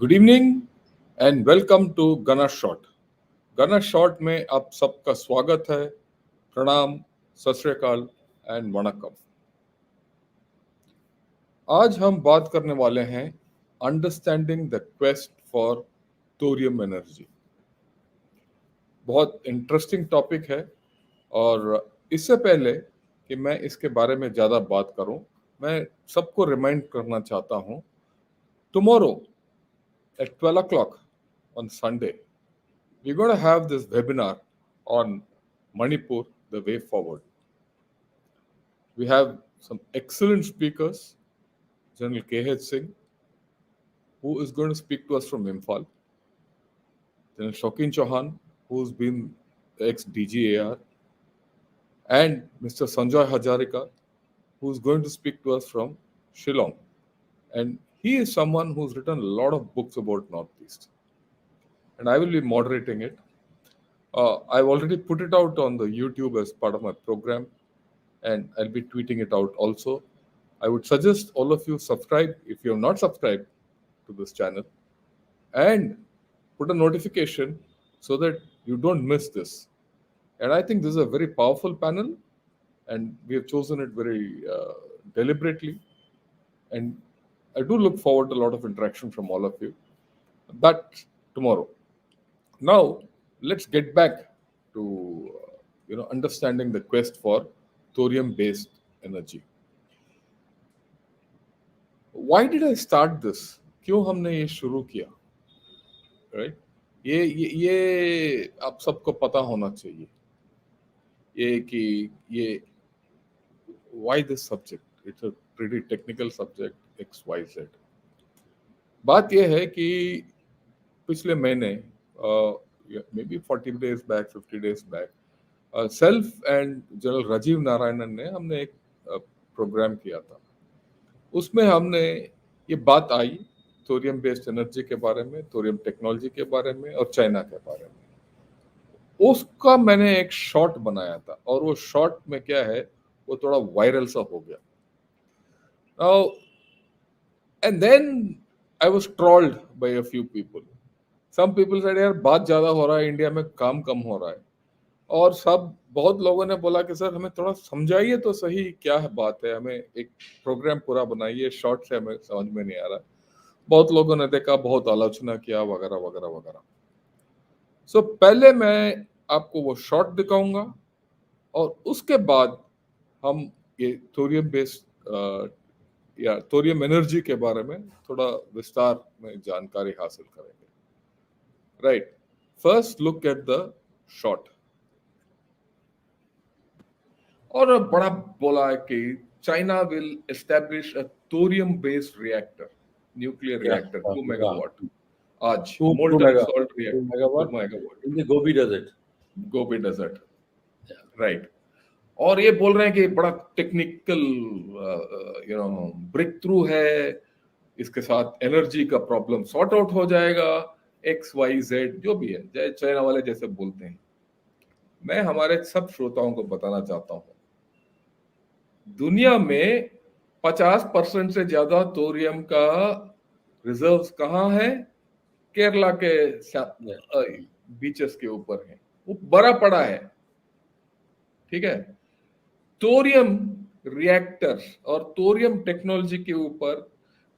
Good evening and welcome to गना शॉट। गना शॉट में आप सबका स्वागत है। प्रणाम, सत श्री अकाल एंड वणक्कम। आज हम बात करने वाले हैं understanding the quest for thorium energy. बहुत इंटरेस्टिंग टॉपिक है और इससे पहले कि मैं इसके बारे में ज़्यादा बात करूं, मैं सबको रिमाइंड करना चाहता हूं, tomorrow at 12 o'clock on Sunday, we're going to have this webinar on Manipur, the way forward. We have some excellent speakers, General K.H. Singh, who is going to speak to us from Imphal, General Shokin Chauhan, who's been ex-DGAR, and Mr. Sanjoy Hajarika, who's going to speak to us from Shillong. And he is someone who's written a lot of books about Northeast. And I will be moderating it. I've already put it out on the YouTube as part of my program, and I'll be tweeting it out also. I would suggest all of you subscribe if you have not subscribed to this channel, and put a notification so that you don't miss this. And I think this is a very powerful panel, and we have chosen it very deliberately. And I do look forward to a lot of interaction from all of you. But tomorrow. Now, let's get back to understanding the quest for thorium-based energy. Why did I start this? क्यों हमने ये शुरू किया? Right? ये आप सबको पता होना चाहिए। ये कि ये why this subject? It's a pretty technical subject, X, Y, Z. बात ये है कि पिछले महीने maybe 40 days back, 50 days back, self and general Rajiv Narayanan ने हमने एक प्रोग्राम किया था। उसमें हमने ये बात आई थोरियम बेस्ड एनर्जी के बारे में, थोरियम टेक्नोलॉजी के बारे में और चाइना के बारे में। उसका मैंने एक शॉर्ट बनाया था और वो शॉर्ट में क्या है, वो थोड़ा वायरल सा हो गया। Now and then I was trolled by a few people. Some people said यार बात ज्यादा हो रहा है, इंडिया में काम कम हो रहा है। और बहुत लोगों ने बोला कि सर हमें थोड़ा समझाइए तो सही क्या है बात है, हमें एक प्रोग्राम पूरा बनाइए, शॉर्ट से हमें समझ में नहीं आ रहा। बहुत लोगों ने देखा, बहुत आलोचना किया वगैरह वगैरह वगैरह। सो पहले मैं आपको वो शॉर्ट दिखाऊंगा और उसके बाद हम ये थोरियम बेस्ड या थोरियम एनर्जी के बारे में थोड़ा विस्तार में जानकारी हासिल करेंगे। Right, first look at the short. और बड़ा बोला है कि China will establish a thorium based reactor, nuclear reactor 2 megawatt आज, molten salt reactor 2 megawatt in the Gobi Desert. Gobi Desert. Right, और ये बोल रहे हैं कि बड़ा टेक्निकल ब्रेक थ्रू है, इसके साथ एनर्जी का प्रॉब्लम सॉर्ट आउट हो जाएगा, एक्स वाई जेड जो भी है, जय चाइना वाले जैसे बोलते हैं। मैं हमारे सब श्रोताओं को बताना चाहता हूं, दुनिया में 50% से ज्यादा थोरियम का रिजर्व्स कहाँ है? केरला के बीचेस के ऊपर है, वो बड़ा पड़ा है। ठीक है, थोरियम रिएक्टर और थोरियम टेक्नोलॉजी के ऊपर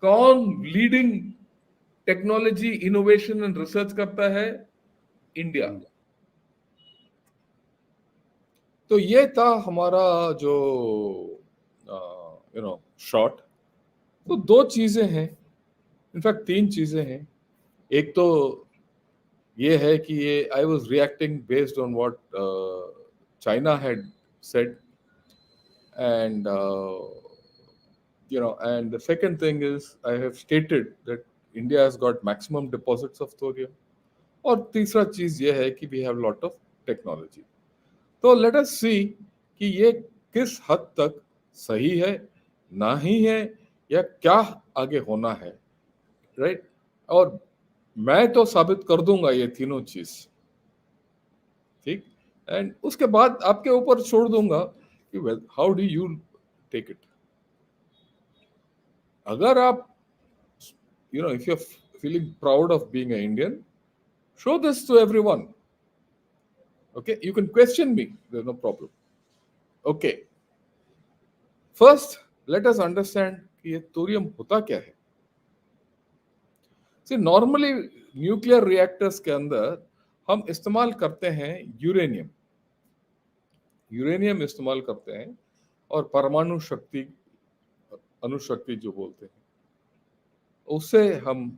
कौन leading technology innovation and research करता है? इंडिया। तो ये था हमारा जो शॉर्ट। तो दो चीजें हैं, इनफैक्ट तीन चीजें हैं। एक तो ये है कि ये I was reacting based on what China had said, and and the second thing is I have stated that India has got maximum deposits of thorium, और तीसरा चीज ये है कि we have lot of technology। तो let us see कि ये किस हद तक सही है, नहीं है, या क्या आगे होना है। राइट, और मैं तो साबित कर दूंगा ये तीनों चीज। ठीक, एंड उसके बाद आपके ऊपर छोड़ दूंगा कि how do you take it. अगर आप if feeling proud of being an Indian, show this to everyone. Okay, you can question me, there's no problem. Okay, first let us understand कि ये थोरियम होता क्या है. See, normally न्यूक्लियर रिएक्टर्स के अंदर हम इस्तेमाल करते हैं यूरेनियम. यूरेनियम इस्तेमाल करते हैं और परमाणु शक्ति, अणुशक्ति जो बोलते हैं, उससे हम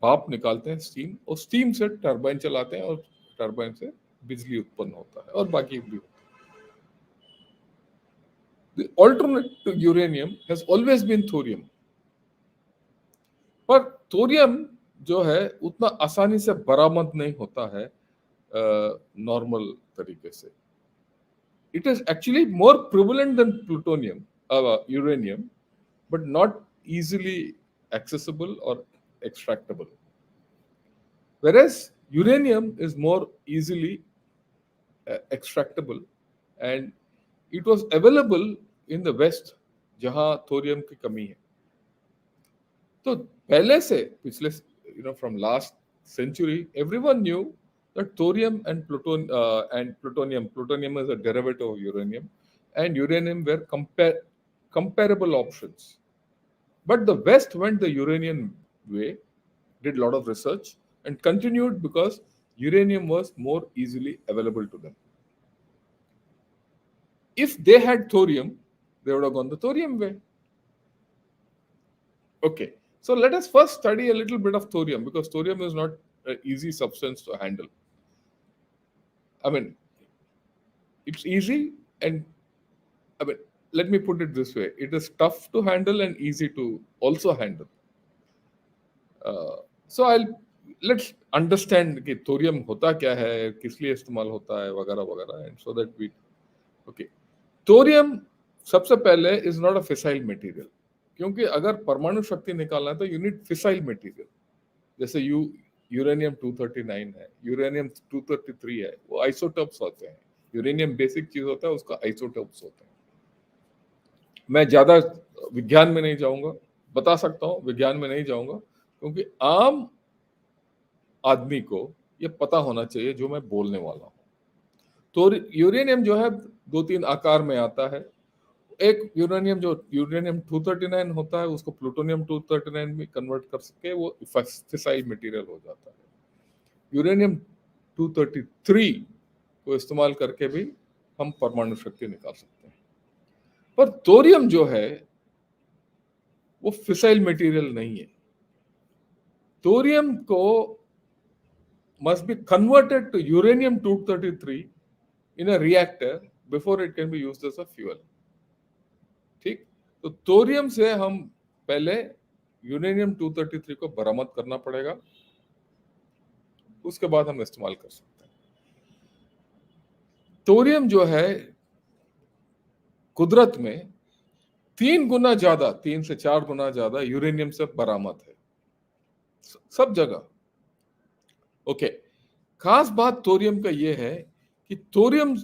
भाप निकालते हैं, स्टीम, और स्टीम से टरबाइन चलाते हैं और टरबाइन से बिजली उत्पन्न होता है और बाकी भी होता है. The alternate to uranium has always been thorium. पर थोरियम जो है उतना आसानी से बरामद नहीं होता है नॉर्मल तरीके से. It is actually more prevalent than plutonium, uranium, but not easily accessible or extractable. Whereas uranium is more easily extractable, and it was available in the West, जहां थोरियम की कमी है. तो पहले से पिछले, from last century, everyone knew that thorium and plutonium is a derivative of uranium, and uranium were comparable options. But the West went the uranium way, did a lot of research, and continued because uranium was more easily available to them. If they had thorium, they would have gone the thorium way. Okay, so let us first study a little bit of thorium, because thorium is not an easy substance to handle. I mean, it's easy, and let me put it this way: it is tough to handle and easy to also handle. So let's understand कि thorium होता क्या है, किस लिए इस्तेमाल होता है, वगैरह वगैरह, and so that we, okay, thorium सबसे पहले is not a fissile material, क्योंकि अगर परमाणु शक्ति निकालना है तो you need fissile material. जैसे यूरेनियम 239 है, यूरेनियम 233 है, वो आइसोटोप्स होते हैं. यूरेनियम बेसिक चीज होता है, उसका आइसोटोप्स होते हैं. मैं ज्यादा विज्ञान में नहीं जाऊंगा, बता सकता हूं, विज्ञान में नहीं जाऊंगा, क्योंकि आम आदमी को ये पता होना चाहिए जो मैं बोलने वाला हूं. तो यूरेनियम जो है 2-3 आकार में आता है. एक यूरेनियम जो यूरेनियम 239 होता है, उसको प्लूटोनियम 239 में कन्वर्ट कर सके, वो फिसाइल मटेरियल हो जाता है. यूरेनियम 233 को इस्तेमाल करके भी हम परमाणु शक्ति निकाल सकते हैं. पर थोरियम जो है वो फिसाइल मटेरियल नहीं है. थोरियम को must be converted to uranium 233 in a reactor before it can be used as a fuel. ठीक, तो थोरियम से हम पहले यूरेनियम 233 को बरामद करना पड़ेगा, उसके बाद हम इस्तेमाल कर सकते हैं. थोरियम जो है कुदरत में 3 से 4 गुना ज्यादा यूरेनियम से बरामद है, सब जगह. ओके, खास बात थोरियम का यह है कि थोरियम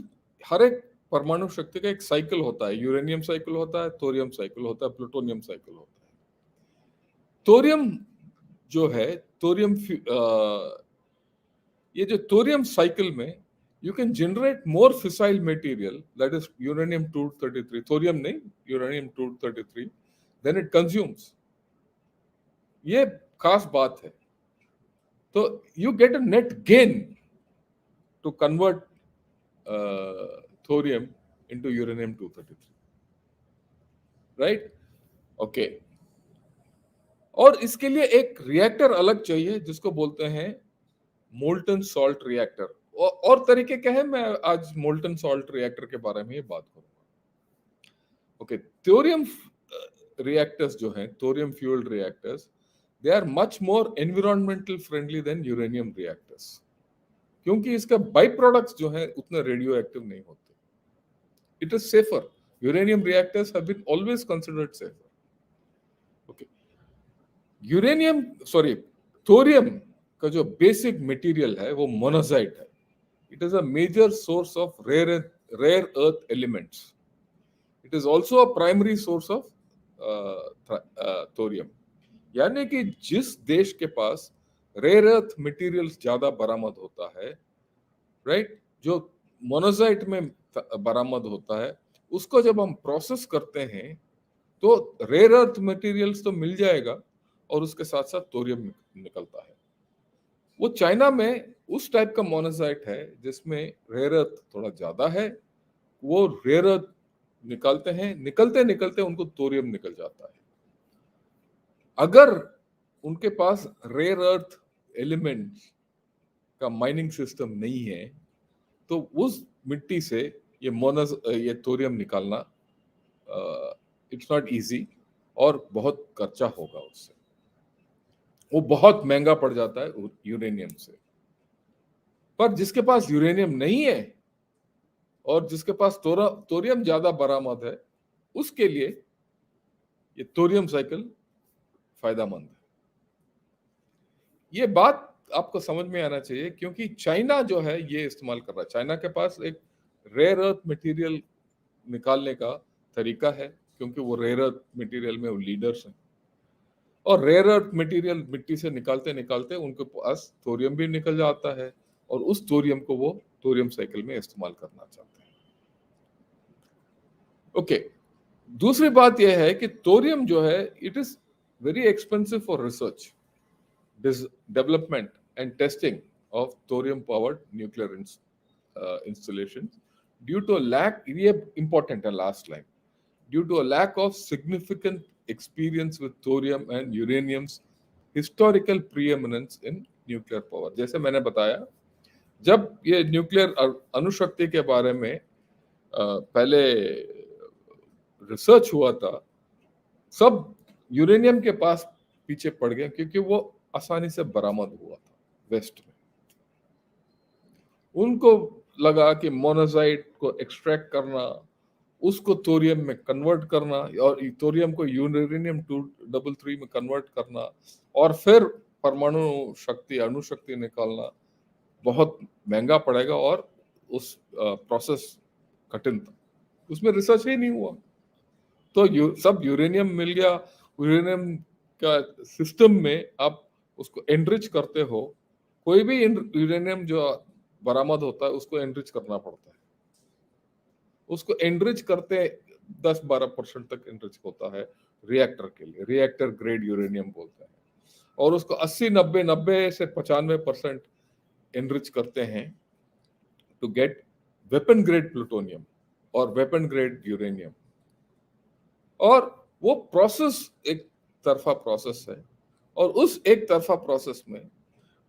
हर एक परमाणु शक्ति का एक साइकिल होता है. यूरेनियम साइकिल होता है, थोरियम साइकिल होता है, प्लूटोनियम साइकिल होता है. थोरियम जो है, थोरियम ये जो थोरियम साइकिल में you can generate more fissile material, that is uranium 233, thorium नहीं, uranium 233, then it consumes. ये खास बात है. तो you get a net gain to convert thorium into uranium 233, right? Okay. और इसके लिए एक रिएक्टर अलग चाहिए जिसको बोलते हैं मोल्टन सॉल्ट रिएक्टर. और तरीके क्या है, मैं आज मोल्टन सॉल्ट रिएक्टर के बारे में ये बात करूंगा. ओके, थोरियम रिएक्टर्स जो हैं, thorium fuelled reactors, they are much more environmental friendly than uranium reactors, क्योंकि इसका बाई प्रोडक्ट्स जो हैं उतने रेडियो एक्टिव नहीं होते. It is safer. Uranium reactors have been always considered safer. Okay, thorium का जो बेसिक मटेरियल है वो मोनाजाइट है. It is a major source of rare earth elements. It is also a primary source of thorium. यानी कि जिस देश के पास रेयर अर्थ मटेरियल्स ज्यादा बरामद होता है, राइट, जो मोनोजाइट में बरामद होता है, उसको जब हम प्रोसेस करते हैं तो रेयर अर्थ मटेरियल्स तो मिल जाएगा और उसके साथ साथ थोरियम निकलता है। वो चाइना में उस टाइप का मोनोजाइट है जिसमें रेयर अर्थ थोड़ा ज्यादा है, वो रेयर अर्थ निकालते हैं, निकलते निकलते उनको थोरियम निकल जाता है। अगर उनके पास रेयर अर्थ एलिमेंट्स का माइनिंग सिस्टम नहीं है तो उस मिट्टी से ये थोरियम निकालना इट्स नॉट इजी और बहुत खर्चा होगा उससे, वो बहुत महंगा पड़ जाता है यूरेनियम से। पर जिसके पास यूरेनियम नहीं है और जिसके पास थोरियम ज्यादा बरामद है, उसके लिए ये थोरियम साइकिल फायदेमंद है। ये बात आपको समझ में आना चाहिए क्योंकि चाइना जो है ये इस्तेमाल कर रहा है। चाइना के पास एक रेयर अर्थ मटेरियल निकालने का तरीका है क्योंकि वो रेयर अर्थ मटेरियल में वो लीडर्स हैं, और रेयर अर्थ मटेरियल मिट्टी से निकालते निकालते उनके पास थोरियम भी निकल जाता है और उस थोरियम को वो थोरियम साइकिल में इस्तेमाल करना चाहते हैं। ओके, दूसरी बात यह है कि थोरियम जो है it is very expensive for research, development and testing of thorium powered nuclear installations due to a lack, ये important है last line, due to a lack of significant experience with thorium and uranium's historical preeminence in nuclear power। जैसे मैंने बताया, जब ये nuclear Anushakti के बारे में पहले रिसर्च हुआ था, सब यूरेनियम के पास पीछे पड़ गए क्योंकि वो आसानी से बरामद हुआ था वेस्ट में। उनको लगा कि मोनोजाइट को एक्सट्रैक्ट करना, उसको थोरियम में कन्वर्ट करना और थोरियम को यूरेनियम 233 में कन्वर्ट करना और फिर परमाणु शक्ति अणुशक्ति निकालना बहुत महंगा पड़ेगा और उस प्रोसेस कठिन था, उसमें रिसर्च ही नहीं हुआ। तो सब यूरेनियम मिल गया, यूरेनियम का सिस्टम में आप उसको एनरिच करते हो, कोई भी यूरेनियम जो बरामद होता है उसको एनरिच करना पड़ता है, उसको एनरिच करते 10-12% तक एनरिच होता है रिएक्टर के लिए, रिएक्टर ग्रेड यूरेनियम बोलते हैं, और उसको 80-90 से 95% एनरिच करते हैं to get weapon grade plutonium और वेपन ग्रेड यूरेनियम। और वो प्रोसेस एक तरफा प्रोसेस है और उस एक तरफा प्रोसेस में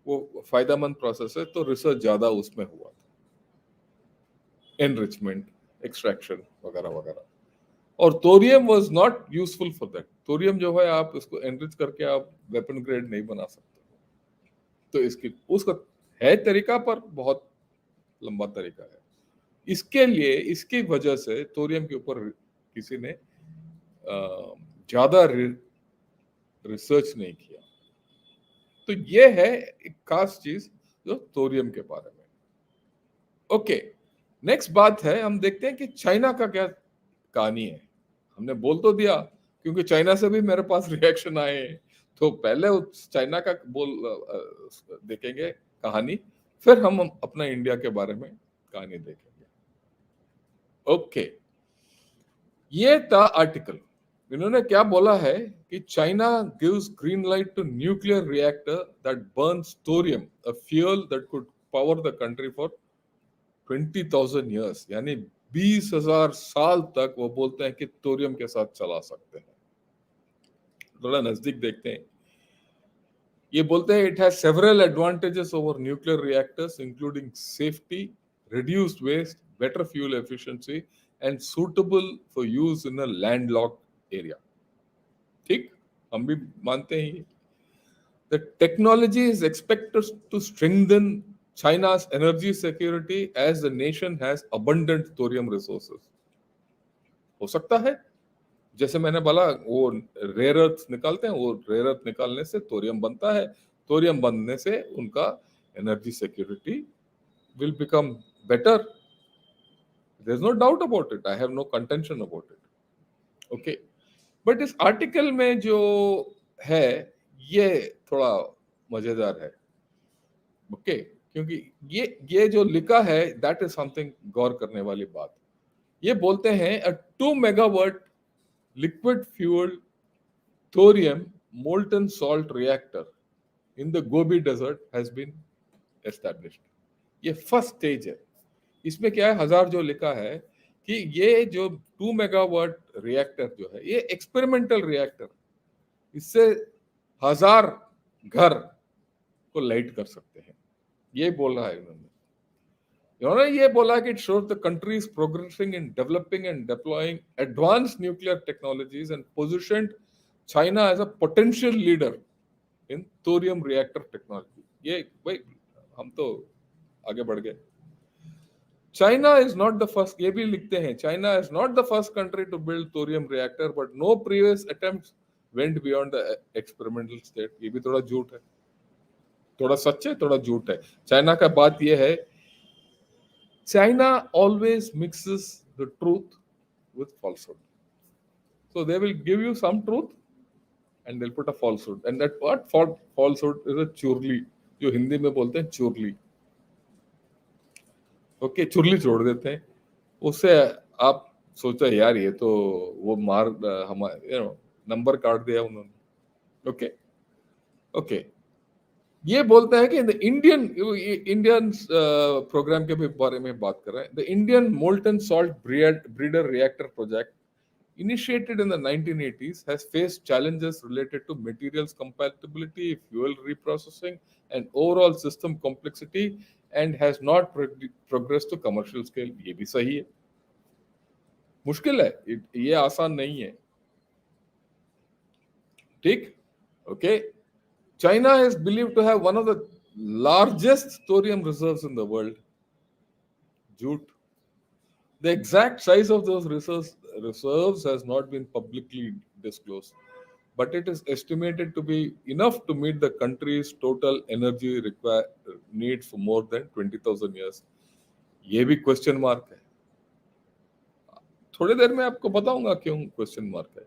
वो फायदेमंद प्रोसेस है, तो रिसर्च ज्यादा उसमें हुआ था, एनरिचमेंट, एक्सट्रैक्शन वगैरह वगैरह। और thorium was not useful for that. Thorium जो है आप इसको एनरिच करके आप वेपन ग्रेड नहीं बना सकते, तो इसकी उसका है तरीका पर बहुत लंबा तरीका है। इसके लिए इसकी वजह से थोरियम के ऊपर किसी ने ज्यादा रिसर्च नहीं किया। तो ये है एक खास चीज जो थोरियम के बारे में। ओके, नेक्स्ट बात है, हम देखते हैं कि चाइना का क्या कहानी है। हमने बोल तो दिया क्योंकि चाइना से भी मेरे पास रिएक्शन आए हैं, तो पहले चाइना का बोल देखेंगे कहानी, फिर हम अपना इंडिया के बारे में कहानी देखेंगे। ओके, ये था आर्टिकल। इन्होंने क्या बोला है कि China gives green light to nuclear reactor that burns thorium, a fuel that could power the country for 20,000 years, यानी 20,000 साल तक वो बोलते हैं कि थोरियम के साथ चला सकते हैं। थोड़ा नजदीक देखते हैं। ये बोलते हैं it has several advantages over nuclear reactors including safety, reduced waste, better fuel efficiency and suitable for use in a landlocked area। ठीक, हम भी मानते हैं ये। The technology is expected to strengthen China's energy security as the nation has abundant thorium resources। हो सकता है, जैसे मैंने बोला, वो रेयर अर्थ निकालते हैं, वो रेयर अर्थ निकालने से थोरियम बनता है, थोरियम बनने से उनका energy security will become better। There's no doubt about it, I have no contention about it। Okay, but इस आर्टिकल में जो है ये थोड़ा मजेदार है, ओके, क्योंकि ये जो लिखा है दैट इज समथिंग गौर करने वाली बात। ये बोलते हैं अ 2 megawatt liquid fueled thorium molten salt reactor in the Gobi desert has been established। ये फर्स्ट स्टेज है। इसमें क्या है, 1000 जो लिखा है कि ये जो 2 मेगावाट रिएक्टर जो है ये एक्सपेरिमेंटल रिएक्टर, इससे 1000 घर को लाइट कर सकते हैं, ये बोल रहा है इन्होंने ये बोला कि it shows the country is progressing in developing and deploying advance nuclear technologies and positioned China as a potential leader in thorium reactor technology. ये भाई हम तो आगे बढ़ गए। China is not the first, ये भी लिखते हैं, China is not the first country to build thorium reactor but no previous attempts went beyond the experimental state. ये भी थोड़ा झूठ है, थोड़ा सच है थोड़ा झूठ है। चाइना का बात ये है, China always mixes the truth with falsehood. So they will give you some truth and they'll put a falsehood. And that what falsehood is a churli, जो हिंदी में बोलते हैं चुरली। ओके, चुरली छोड़ देते हैं, उससे आप सोचा यार ये तो वो मार हमारे नंबर काट दिया उन्होंने। ओके ओके, ये बोलता है कि इंडियन प्रोग्राम के भी बारे में बात कर रहे हैं। The Indian molten salt breeder reactor project initiated in the 1980s has faced challenges related to materials compatibility, fuel reprocessing and overall system complexity and has not progressed to commercial scale। ये भी सही है, मुश्किल है, ये आसान नहीं है, ठीक, okay. China is believed to have one of the largest thorium reserves in the world। Jute. The exact size of those reserves has not been publicly disclosed, but it is estimated to be enough to meet the country's total energy need for more than 20,000 years। ये भी question mark है, थोड़ी देर में आपको बताऊंगा क्यों question mark है।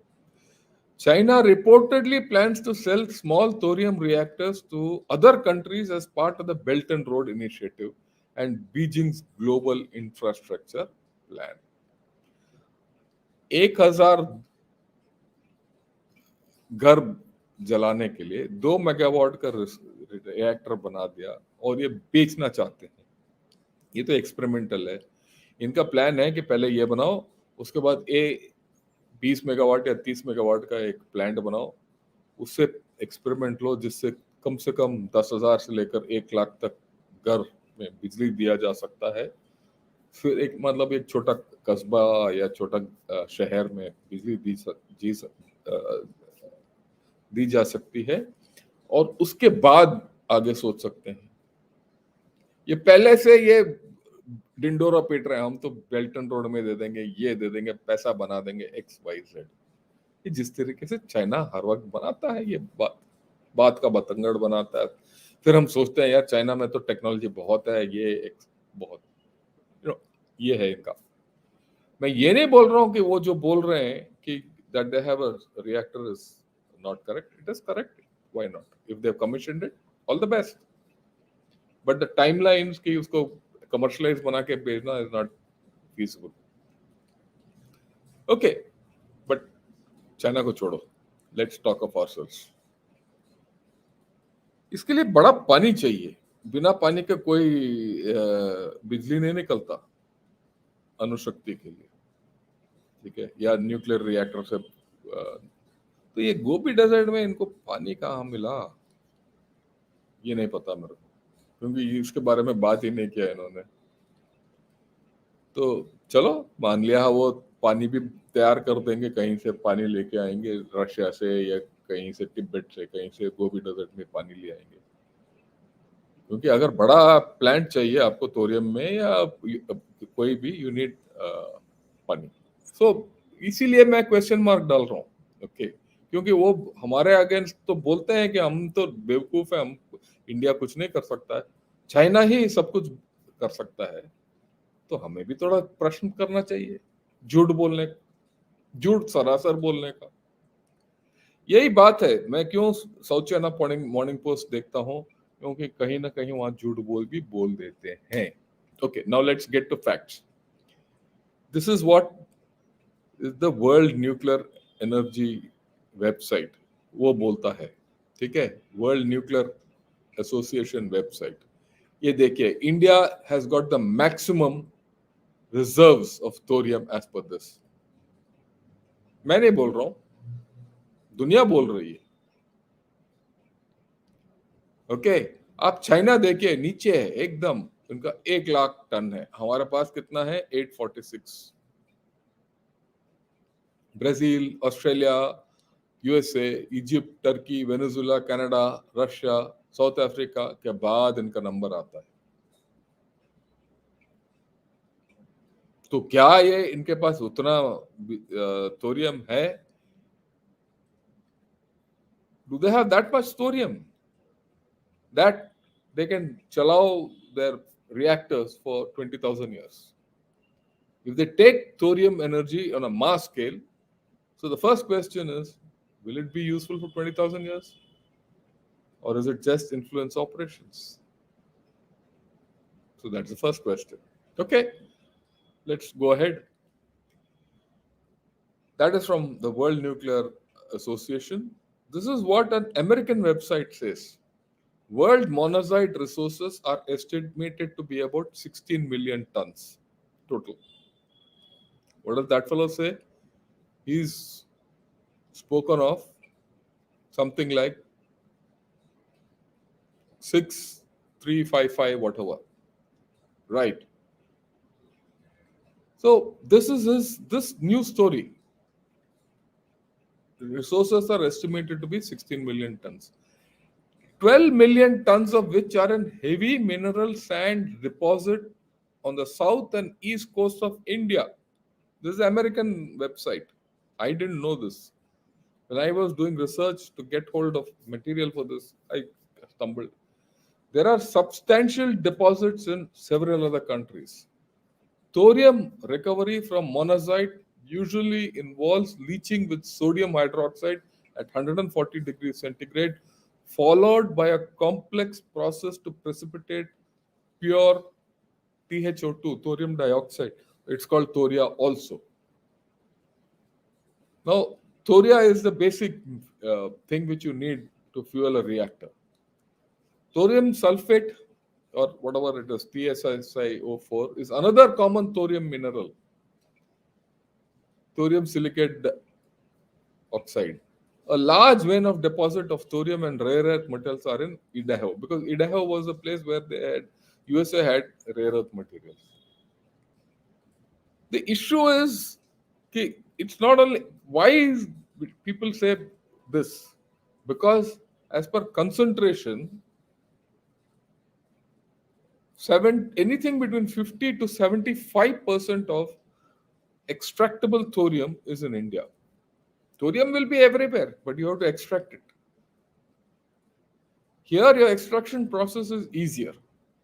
China reportedly plans to sell small thorium reactors to other countries as part of the Belt and Road Initiative and Beijing's global infrastructure plan। 1000 घर जलाने के लिए 2 मेगावाट का रिएक्टर बना दिया और ये बेचना चाहते हैं। ये तो एक्सपेरिमेंटल है, इनका प्लान है कि पहले ये बनाओ, उसके बाद 20 मेगावाट या 30 मेगावाट का एक प्लांट बनाओ, उससे एक्सपेरिमेंट लो जिससे कम से कम 10,000 से लेकर 1 लाख तक घर में बिजली दिया जा सकता है। फिर एक मतलब एक छोटा कस्बा या छोटा शहर में बिजली दी जा सकती है और उसके बाद आगे सोच सकते हैं। ये पहले से ये डिंडोरा पीट रहे हैं, हम तो बेल्टन रोड में दे देंगे, ये दे देंगे, पैसा बना देंगे XYZ। ये जिस तरीके से चाइना हर वक्त बनाता है, ये बात का बतंगड़ बनाता है, फिर हम सोचते हैं यार चाइना में तो टेक्नोलॉजी बहुत है, ये बहुत ये है इनका। मैं ये नहीं बोल रहा हूँ कि वो जो बोल रहे हैं कि that they have a reactor is not correct, it is correct, why not, if they have commissioned it, all the best, but the timelines कि उसको commercialize बना के भेजना is not feasible। okay, but China को छोड़ो, let's talk of ourselves। इसके लिए बड़ा पानी चाहिए, बिना पानी के कोई बिजली नहीं निकलता अणुशक्ति के लिए, ठीक है, या न्यूक्लियर रिएक्टर से। तो ये गोबी डेजर्ट में इनको पानी कहाँ मिला ये नहीं पता मेरे को, क्योंकि इसके बारे में बात ही नहीं किया इन्होंने। तो चलो मान लिया वो पानी भी तैयार कर देंगे, कहीं से पानी लेके आएंगे, रशिया से या कहीं से, तिब्बत से, कहीं से गोबी डेजर्ट में पानी ले आएंगे। क्योंकि अगर बड़ा प्लांट चाहिए आपको थोरियम में या कोई भी, यू नीड पानी। सो इसीलिए मैं क्वेश्चन मार्क डाल रहा हूँ, ओके, क्योंकि वो हमारे अगेंस्ट तो बोलते हैं कि हम तो बेवकूफ है, हम इंडिया कुछ नहीं कर सकता है, चाइना ही सब कुछ कर सकता है, तो हमें भी थोड़ा प्रश्न करना चाहिए, झूठ सरासर बोलने का। यही बात है, मैं क्यों साउथ चाइना मॉर्निंग पोस्ट देखता हूँ, क्योंकि कहीं ना कहीं वहां झूठ बोल देते हैं. Okay, now let's get to facts. This is what is the World Nuclear Energy website. वो बोलता है, ठीक है, वर्ल्ड न्यूक्लियर एसोसिएशन वेबसाइट. ये देखिए, India has got the maximum reserves of thorium as per this. मैं नहीं बोल रहा हूं, दुनिया बोल रही है. ओके, आप चाइना देखिए, नीचे है एकदम, उनका 1 लाख टन है. हमारे पास कितना है? 846. Brazil, Australia, USA, Egypt, Turkey, Venezuela, Canada, Russia, south Africa के बाद इनका नंबर आता है. तो क्या ये इनके पास उतना थोरियम है? Do they have that much thorium that they can chalao their reactors for 20,000 years? If they take thorium energy on a mass scale, so the first question is, will it be useful for 20,000 years? Or is it just influence operations? So that's the first question. Okay, let's go ahead. That is from the World Nuclear Association. This is what an American website says. World monazite resources are estimated to be about 16 million tons total. What does that fellow say? He's spoken of something like 6355 whatever. Right. So this is this new story. The resources are estimated to be 16 million tons. 12 million tons of which are in heavy mineral sand deposit on the south and east coast of India. This is an American website. I didn't know this. When I was doing research to get hold of material for this, I stumbled. There are substantial deposits in several other countries. Thorium recovery from monazite usually involves leaching with sodium hydroxide at 140 degrees centigrade, followed by a complex process to precipitate pure THO2, thorium dioxide. It's called thoria also. Now, thoria is the basic thing which you need to fuel a reactor. Thorium sulfate, or whatever it is, TSiSiO4, is another common thorium mineral. Thorium silicate oxide. A large vein of deposit of thorium and rare earth metals are in Idaho, because Idaho was a place where USA had rare earth materials. The issue is, it's not only why people say this, because as per concentration, anything between 50 to 75% of extractable thorium is in India. Thorium will be everywhere, but you have to extract it. Here, your extraction process is easier.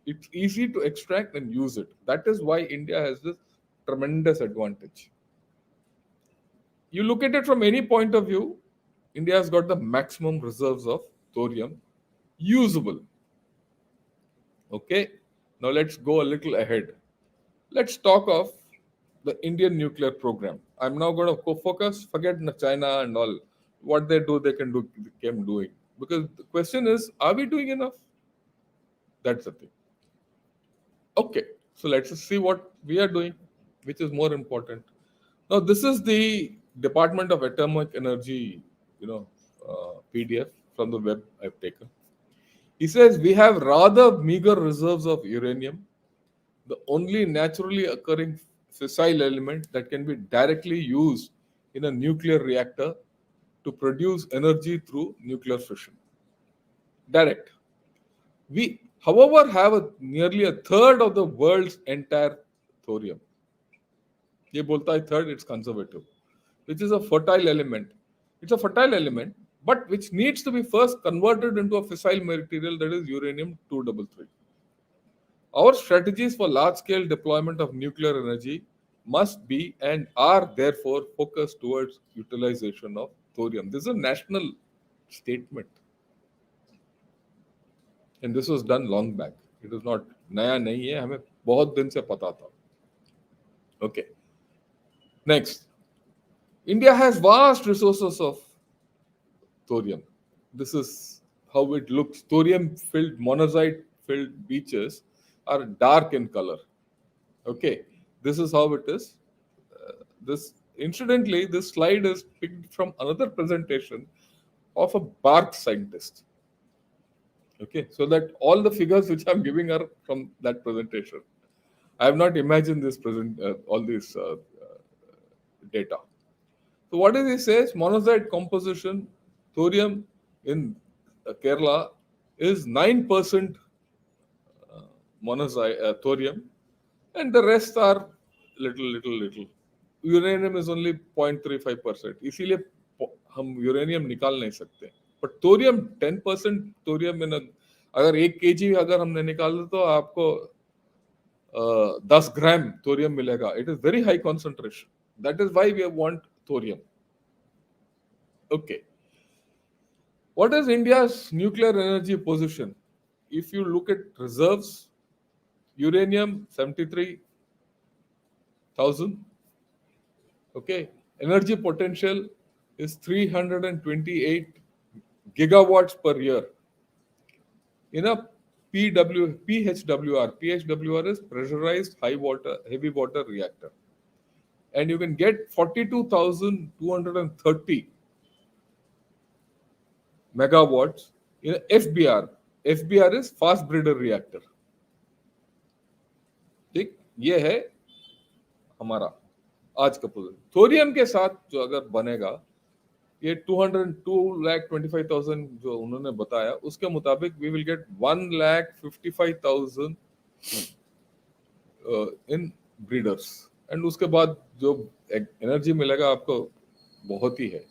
It's easy to extract and use it. That is why India has this tremendous advantage. You look at it from any point of view, India has got the maximum reserves of thorium usable. Okay, now let's go a little ahead. Let's talk of the Indian nuclear program. I'm now going to focus, forget China and all. What they do, they can do, they can doing. Because the question is, are we doing enough? That's the thing. Okay, so let's just see what we are doing, which is more important. Now, this is the Department of Atomic Energy, PDF from the web I've taken. He says we have rather meager reserves of uranium, the only naturally occurring fissile element that can be directly used in a nuclear reactor to produce energy through nuclear fission. Direct. We, however, have nearly a third of the world's entire thorium. ये बोलता है third, it's conservative, which is a fertile element. It's a fertile element, but which needs to be first converted into a fissile material, that is uranium 233. Our strategies for large-scale deployment of nuclear energy must be and are therefore focused towards utilization of thorium. This is a national statement, and this was done long back. It is not नया नहीं है, हमें बहुत दिन से पता था. Okay. Next, India has vast resources of thorium. This is how it looks. Thorium-filled, monazite-filled beaches are dark in color. Okay, this is how it is. Incidentally, this slide is picked from another presentation of a bark scientist. Okay, so that all the figures which I'm giving are from that presentation. I have not imagined all these data. So what does he say? Monazite composition, thorium in Kerala is 9% monazite thorium, and the rest are little. Uranium is only 0.35%. इसीलिए हम uranium निकाल नहीं सकते. But thorium 10% thorium अगर 1 kg अगर हमने निकाल तो आपको 10 ग्राम thorium मिलेगा. It is very high concentration. That is why we want thorium. Okay. What is India's nuclear energy position? If you look at reserves, uranium 73,000. Okay. Energy potential is 328 gigawatts per year. In a PHWR is pressurized heavy water reactor. And you can get 42,230 megawatts in a FBR. FBR is fast breeder reactor. ठीक, ये है हमारा आज का position. Thorium के साथ जो अगर बनेगा, ये 2,25,000 जो उन्होंने बताया, उसके मुताबिक we will get 1,55,000 in breeders. And उसके बाद जो एनर्जी मिलेगा आपको बहुत ही है.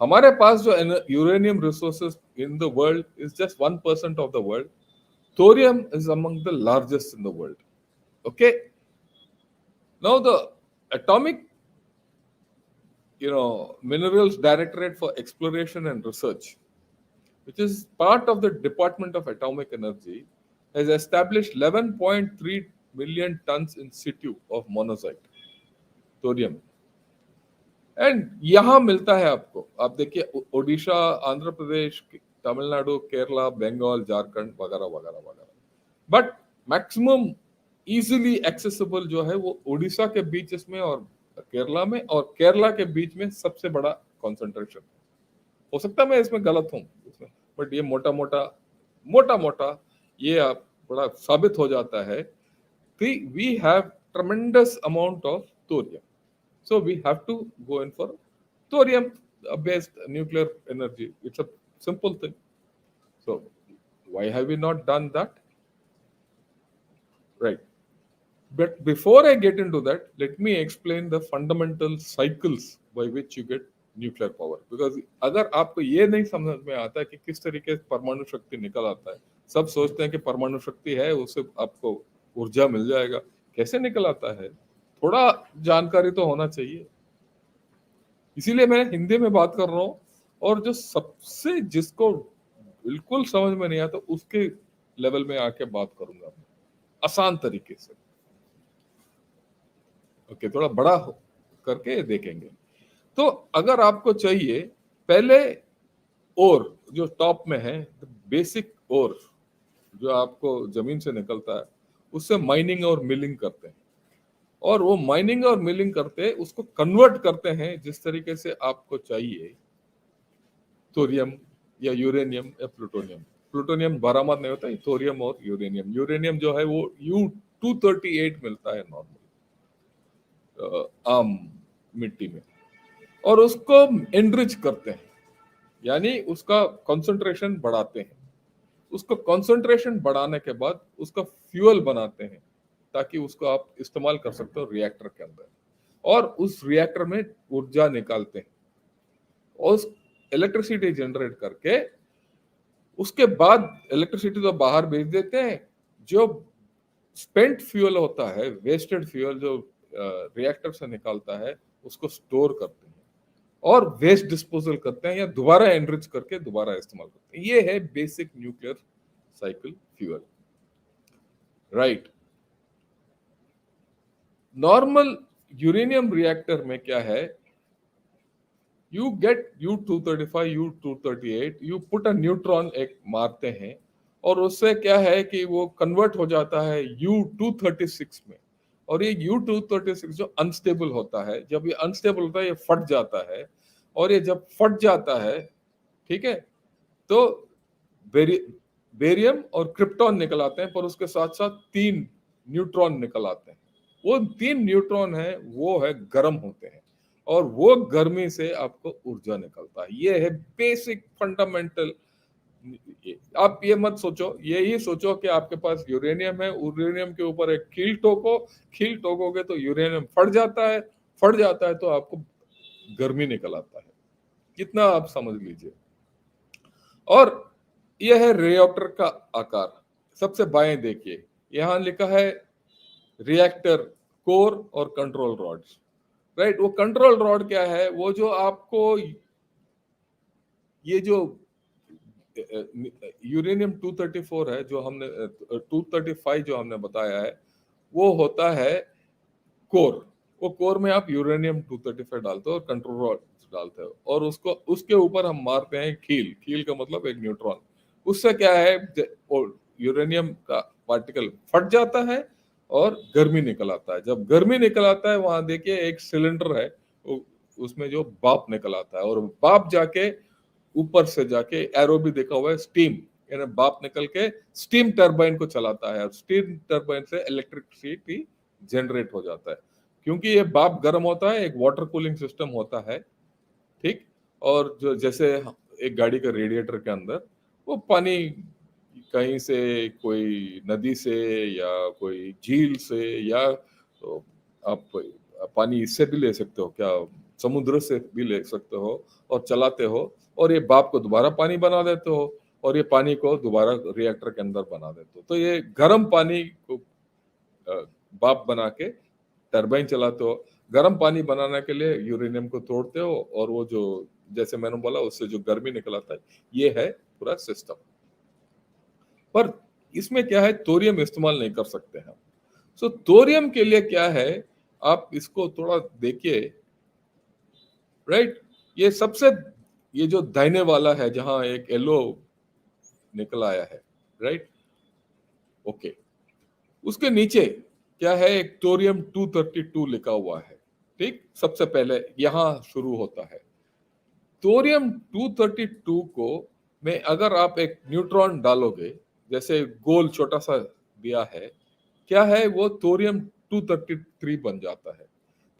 हमारे पास जो uranium resources in the world is just 1% of the world. Thorium is among the largest in the world. Okay, now the atomic minerals directorate for exploration and research, which is part of the Department of Atomic Energy, has established 11.3 million tons in situ of monazite thorium. And यहां मिलता है आपको. आप देखिए ओडिशा, आंध्र प्रदेश, तमिलनाडु, केरला, बंगाल, झारखंड वगैरह वगैरह वगैरह. But maximum easily accessible जो है वो ओडिशा के बीचेस में और केरला में, और केरला के बीच में सबसे बड़ा कॉन्सेंट्रेशन. हो सकता है मैं इसमें गलत हूं इसमें, बट ये मोटा मोटा ये आप बड़ा साबित हो जाता है कि we have tremendous amount of thorium. So we have to go in for thorium-based nuclear energy. It's a simple thing. So why have we not done that? Right. But before I get into that, let me explain the fundamental cycles by which you get nuclear power. Because अगर आपको ये नहीं समझ में आता है कि किस तरीके से परमाणु शक्ति निकल आता है, सब सोचते हैं कि परमाणु शक्ति है उससे आपको ऊर्जा मिल जाएगा. कैसे निकल आता है, थोड़ा जानकारी तो होना चाहिए. इसीलिए मैं हिंदी में बात कर रहा हूं, और जो सबसे जिसको बिल्कुल समझ में नहीं आता उसके लेवल में आके बात करूंगा आसान तरीके से. ओके, थोड़ा बड़ा करके देखेंगे. तो अगर आपको चाहिए, पहले ओर जो टॉप में है, बेसिक ओर जो आपको जमीन से निकलता है, उससे माइनिंग और मिलिंग करते हैं. और वो माइनिंग और मिलिंग करते उसको कन्वर्ट करते हैं जिस तरीके से आपको चाहिए, थोरियम या यूरेनियम या प्लूटोनियम. प्लूटोनियम बरामद नहीं होता है, थोरियम और यूरेनियम. यूरेनियम जो है वो U-238 मिलता है नॉर्मल आम मिट्टी में, और उसको एनरिच करते हैं, यानी उसका कंसंट्रेशन बढ़ाते हैं. उसको कंसंट्रेशन बढ़ाने के बाद उसका फ्यूल बनाते हैं ताकि उसको आप इस्तेमाल कर सकते हो रिएक्टर के अंदर, और उस रिएक्टर में ऊर्जा निकालते हैं और इलेक्ट्रिसिटी जनरेट करके उसके बाद इलेक्ट्रिसिटी तो बाहर भेज देते हैं. जो स्पेंट फ्यूल होता है, वेस्टेड फ्यूल जो रिएक्टर से निकालता है, उसको स्टोर करते हैं और वेस्ट डिस्पोजल करते हैं या दोबारा एनरिच करके दोबारा इस्तेमाल करते हैं। ये है basic nuclear cycle fuel, right. Normal uranium reactor में क्या है, you get U-235, U-238, you put a neutron एक मारते हैं और उससे क्या है कि वो कन्वर्ट हो जाता है U-236 में। और ये U-236 जो अनस्टेबल होता है, जब ये अनस्टेबल होता है ये फट जाता है, और ये जब फट जाता है, ठीक है, तो बेरी बेरियम और क्रिप्टॉन निकल आते हैं, पर उसके साथ साथ 3 न्यूट्रॉन निकल आते हैं। वो 3 न्यूट्रॉन है वो है गर्म होते हैं, और वो गर्मी से आपको ऊर्जा निकलता है। ये है बेसिक फंडामेंटल। आप ये मत सोचो, यही सोचो कि आपके पास यूरेनियम है, यूरेनियम के ऊपर एक कील ठोकोगे तो यूरेनियम फट जाता है, फट जाता है तो आपको गर्मी निकल आता है। कितना आप समझ लीजिए। और यह है रिएक्टर का आकार। सबसे बाएं देखिए, यहां लिखा है रिएक्टर कोर और कंट्रोल रॉड्स, राइट। वो कंट्रोल रॉड क्या है, वो जो आपको ये जो यूरेनियम 234 है, जो हमने 235 जो हमने बताया है, वो होता है कोर। वो कोर में आप यूरेनियम 235 डालते हो और कंट्रोल रॉड डालते हो, और उसको उसके ऊपर हम मारते हैं कील का मतलब एक न्यूट्रॉन। उससे क्या है, यूरेनियम का पार्टिकल फट जाता है और गर्मी निकल आता है। जब गर्मी निकल आता है, वहां देखिए एक सिलेंडर है, उसमें जो भाप निकल आता है, और भाप जाके ऊपर से जाके एरो भी देखा हुआ है, स्टीम, यानी भाप निकल के स्टीम टरबाइन को चलाता है, और स्टीम टरबाइन से इलेक्ट्रिसिटी जनरेट हो जाता है। क्योंकि ये भाप गर्म होता है, एक वाटर कूलिंग सिस्टम होता है, ठीक। और जो जैसे एक गाड़ी का रेडिएटर के अंदर वो पानी कहीं से, कोई नदी से या कोई झील से, या तो आप पानी इससे भी ले सकते हो, क्या समुद्र से भी ले सकते हो, और चलाते हो, और ये भाप को दोबारा पानी बना देते हो, और ये पानी को दोबारा रिएक्टर के अंदर बना देते हो। तो ये गर्म पानी को भाप बना के टरबाइन चलाते हो। गर्म पानी बनाने के लिए यूरेनियम को तोड़ते हो, और वो जो जैसे मैंने बोला उससे जो गर्मी निकल आता है, ये है पूरा सिस्टम। पर इसमें क्या है, थोरियम इस्तेमाल नहीं कर सकते हैं। सो थोरियम के लिए क्या है, आप इसको थोड़ा देखिए, राइट। ये सबसे, ये जो दाहिने वाला है जहां एक येलो निकल आया है, राइट, ओके, उसके नीचे क्या है, एक थोरियम 232 लिखा हुआ है, ठीक। सबसे पहले यहां शुरू होता है। थोरियम 232 को में अगर आप एक न्यूट्रॉन डालोगे, जैसे गोल छोटा सा दिया है, क्या है, वो थोरियम 233 बन जाता है।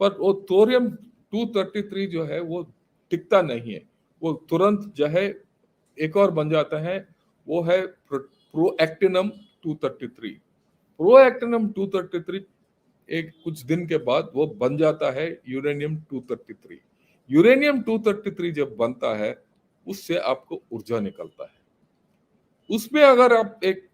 पर वो थोरियम 233 जो है वो टिकता नहीं है, वो तुरंत जो है एक और बन जाता है, वो है प्रोएक्टिनम 233। प्रोएक्टिनम 233 एक कुछ दिन के बाद वो बन जाता है यूरेनियम 233। यूरेनियम 233 जब बनता है, उससे आपको ऊर्जा निकलता है। उसमें अगर आप एक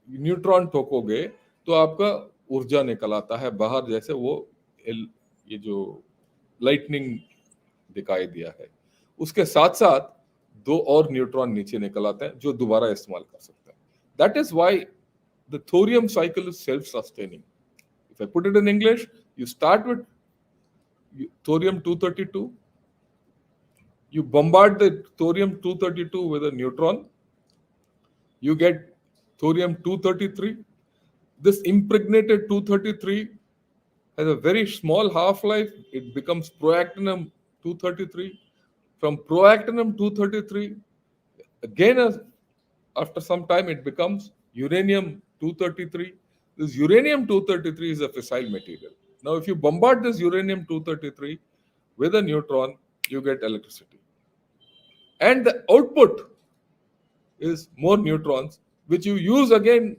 न्यूट्रॉन ठोकोगे तो आपका ऊर्जा निकल आता है बाहर, जैसे वो ये जो लाइटनिंग दिखाई दिया है। उसके साथ साथ 2 और न्यूट्रॉन नीचे निकल आते हैं जो दोबारा इस्तेमाल कर सकते हैं। That is why the thorium cycle is self sustaining. If I put it in English, you start with thorium 232, you bombard the thorium 232 with a neutron, you get thorium 233. This impregnated 233 has a very small half-life, it becomes proactinium 233. From proactinium 233, again after some time it becomes uranium 233. This uranium 233 is a fissile material. Now if you bombard this uranium 233 with a neutron, you get electricity. And the output is more neutrons, which you use again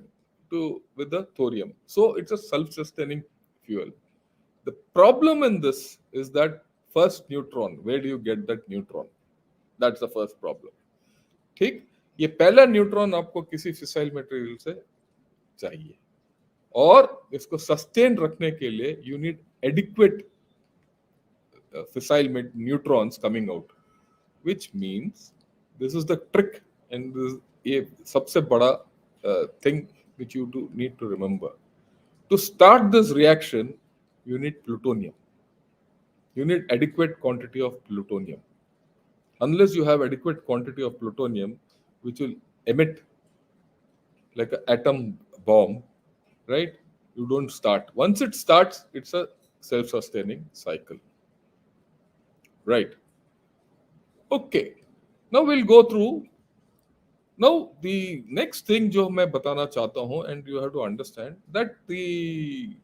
with the thorium. So it's a self-sustaining fuel. The problem in this is that first neutron, where do you get that neutron? That's the first problem. ठीक, ये पहला neutron आपको किसी fissile material से चाहिए, और इसको sustain रखने के लिए you need adequate fissile neutrons coming out, which means this is the trick, and this ये सबसे बड़ा thing which you do need to remember. To start this reaction, you need plutonium. You need adequate quantity of plutonium. Unless you have adequate quantity of plutonium, which will emit like an atom bomb, right? You don't start. Once it starts, it's a self-sustaining cycle, right? Okay. Now we'll go through. Now the next thing जो मैं बताना चाहता हूँ, and you have to understand that the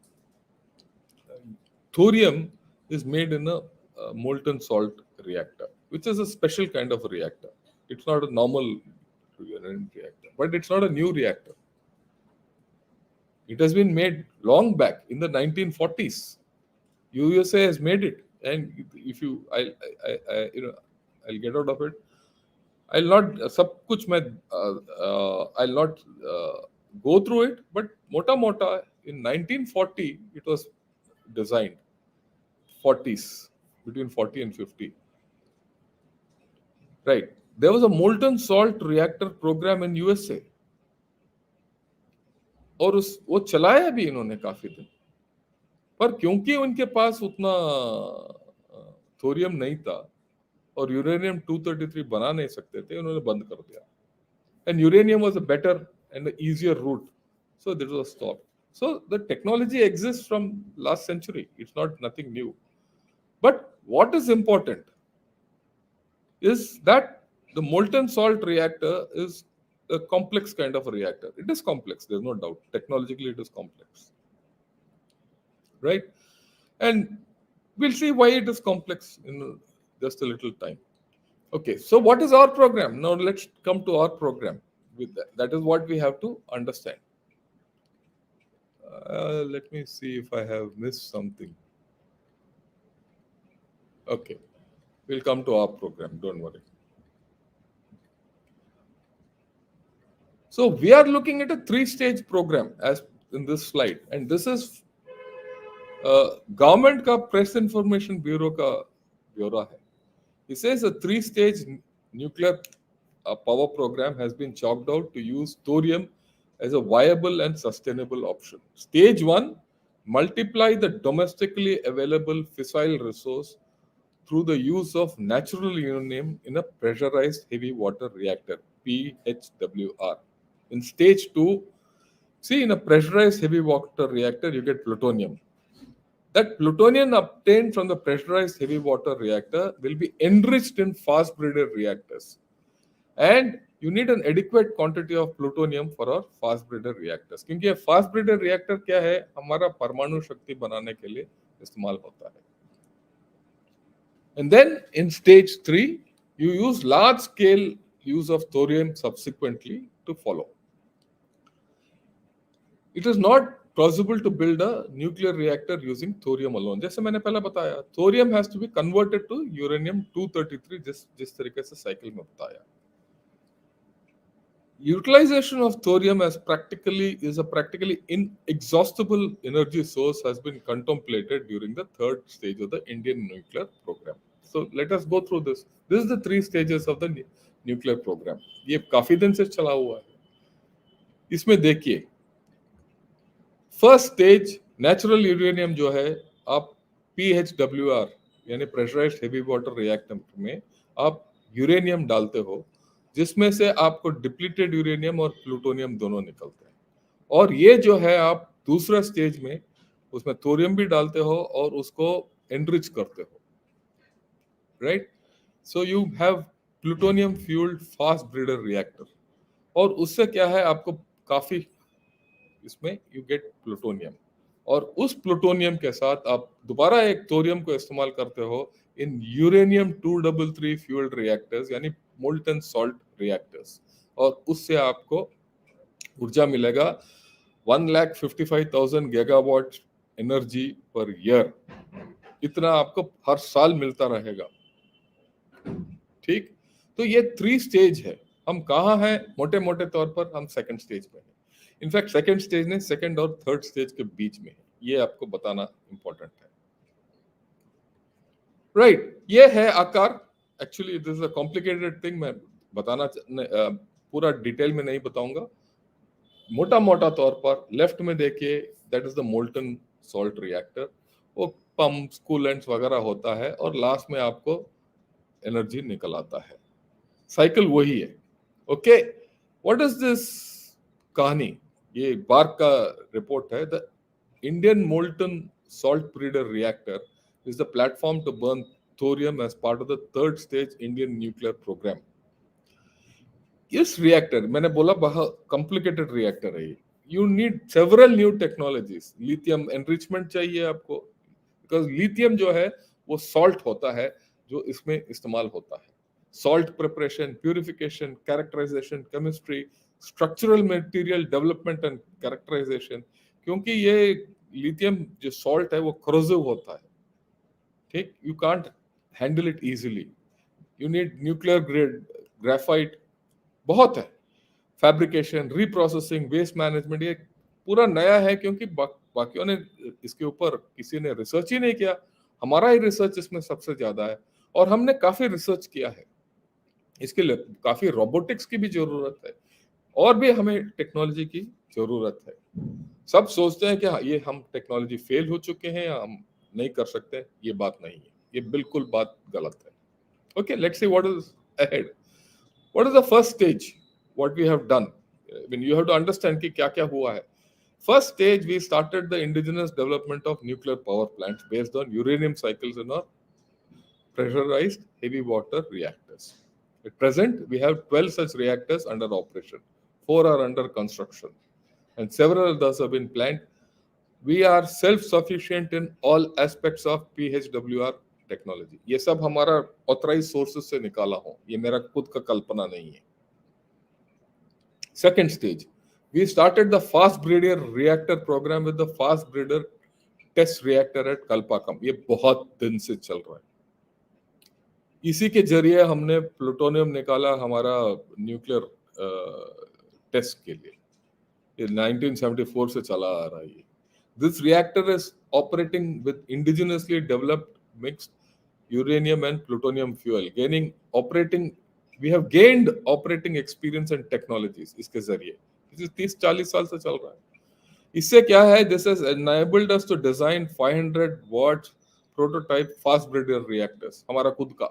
thorium is made in a molten salt reactor, which is a special kind of reactor. It's not a normal reactor, but it's not a new reactor. It has been made long back in the 1940s. USA has made it, and if you, I'll get out of it. I'll not सब कुछ मैं I'll not go through it, but mota mota in 1940 it was designed. 40s, between 40 and 50. Right. There was a molten salt reactor program in USA. और वो चलाया भी इन्होंने काफी दिन, पर क्योंकि उनके पास उतना थोरियम नहीं था और यूरेनियम 233 बना नहीं सकते थे, उन्होंने बंद कर दिया. And uranium was a better and easier route, so this was stopped. So the technology exists from last century. It's not nothing new. But what is important is that the molten salt reactor is a complex kind of a reactor. It is complex, there's no doubt. Technologically, it is complex. Right? And we'll see why it is complex in just a little time. Okay, so what is our program? Now let's come to our program. With that, that is what we have to understand. Let me see if I have missed something. Okay, we'll come to our program, don't worry. So we are looking at a 3-stage program as in this slide, and this is government का press information bureau का ब्यौरा है. It says a 3-stage nuclear power program has been chalked out to use thorium as a viable and sustainable option. Stage 1, multiply the domestically available fissile resource through the use of natural uranium in a pressurized heavy water reactor, PHWR. In stage 2, see, in a pressurized heavy water reactor, you get plutonium. That plutonium obtained from the pressurized heavy water reactor will be enriched in fast breeder reactors. And you need an adequate quantity of plutonium for our fast breeder reactors. क्योंकि ये fast breeder reactor क्या है, हमारा परमाणु शक्ति बनाने के लिए इस्तेमाल होता है. And then in stage 3, you use large scale use of thorium subsequently to follow. It is not possible to build a nuclear reactor using thorium alone. जैसे मैंने पहले बताया, thorium has to be converted to uranium 233 जिस तरीके से cycle में बताया. Utilization of thorium as a practically inexhaustible energy source has been contemplated during the 3rd stage of the Indian nuclear program. So let us go through this. This is the 3 stages of the nuclear program. ये काफी दिन से चला हुआ है. इसमें देखिए, first stage natural uranium जो है, आप PHWR यानी प्रेशराइज्ड हेवी वाटर रिएक्टर में आप यूरेनियम डालते हो, जिसमें से आपको डिप्लीटेड यूरेनियम और प्लूटोनियम दोनों निकलते हैं. और ये जो है आप दूसरा स्टेज में उसमें थोरियम भी डालते हो और उसको एनरिच करते हो. Right? So you have plutonium fuelled fast breeder reactor. और उससे क्या है, आपको काफी इसमें यू गेट प्लूटोनियम, और उस प्लूटोनियम के साथ आप दोबारा एक थोरियम को इस्तेमाल करते हो इन यूरेनियम 233 फ्यूल्ड रिएक्टर्स यानी मोल्टन सॉल्ट रिएक्टर्स, और उससे आपको ऊर्जा मिलेगा 1,55,000 गीगावाट एनर्जी पर ईयर. इतना आपको हर साल मिलता रहेगा. ठीक, तो ये 3 स्टेज है. हम कहाँ हैं? मोटे मोटे तौर पर हम सेकंड स्टेज पे हैं. इनफैक्ट सेकंड स्टेज ने सेकंड और 3rd स्टेज के बीच में है. ये आपको बताना इंपॉर्टेंट है. राइट, ये है आकार। Actually this is a complicated thing, मैं बताना पूरा डिटेल में नहीं बताऊंगा। मोटा मोटा तौर पर लेफ्ट में देखिए, that is the molten salt reactor. वो पंप कूलेंट्स वगैरह होता है और लास्ट में आपको एनर्जी निकल आता है। साइकिल वही है। ओके, व्हाट इज दिस कहानी? ये बार्क का रिपोर्ट है। The Indian molten salt breeder reactor is the platform to burn thorium as part of the third stage Indian nuclear program. इस रिएक्टर, मैंने बोला बहुत कॉम्प्लिकेटेड रिएक्टर है ये। You need several new technologies. Lithium enrichment चाहिए आपको, because lithium जो है वो सॉल्ट होता है जो इसमें इस्तेमाल होता है। Salt preparation, purification, characterization, chemistry, structural material development and characterization. क्योंकि ये लिथियम जो सॉल्ट है वो corrosive होता है, ठीक, you can't handle it easily. You need nuclear grade graphite, बहुत है। फैब्रिकेशन, रीप्रोसेसिंग, वेस्ट मैनेजमेंट, ये पूरा नया है क्योंकि बाकियों ने इसके ऊपर किसी ने रिसर्च ही नहीं किया। हमारा ही रिसर्च इसमें सबसे ज्यादा है और हमने काफी रिसर्च किया है। इसके लिए काफी रोबोटिक्स की भी जरूरत है और भी हमें टेक्नोलॉजी की जरूरत है। सब सोचते हैं कि हाँ, ये हम टेक्नोलॉजी फेल हो चुके हैं या हम नहीं कर सकते। ये बात नहीं है, ये बिल्कुल बात गलत है। Okay, let's see what is ahead. What is the first stage what we have done? I mean you have to understand कि क्या क्या हुआ है। First stage, we started the indigenous development of nuclear power plants based on uranium cycles in our pressurized heavy water reactors. At present, we have 12 such reactors under operation. 4 are under construction, and several others have been planned. We are self-sufficient in all aspects of PHWR technology. ये सब हमारा authorise sources से निकाला हो, ये मेरा खुद का कल्पना नहीं है। Second stage, we started the fast breeder reactor program with the fast breeder test reactor at Kalpakam. ये बहुत दिन से चल रहा है। इसी के जरिए हमने प्लूटोनियम निकाला हमारा न्यूक्लियर टेस्ट के लिए। ये 1974 से चला आ रहा है। This reactor is operating with indigenously developed mixed uranium and plutonium fuel, we have gained operating experience and technologies इसके जरिए। इसे 30-40 साल से चल रहा है। इससे क्या है, this has enabled us to design 500 watt prototype fast breeder reactors, हमारा खुद का,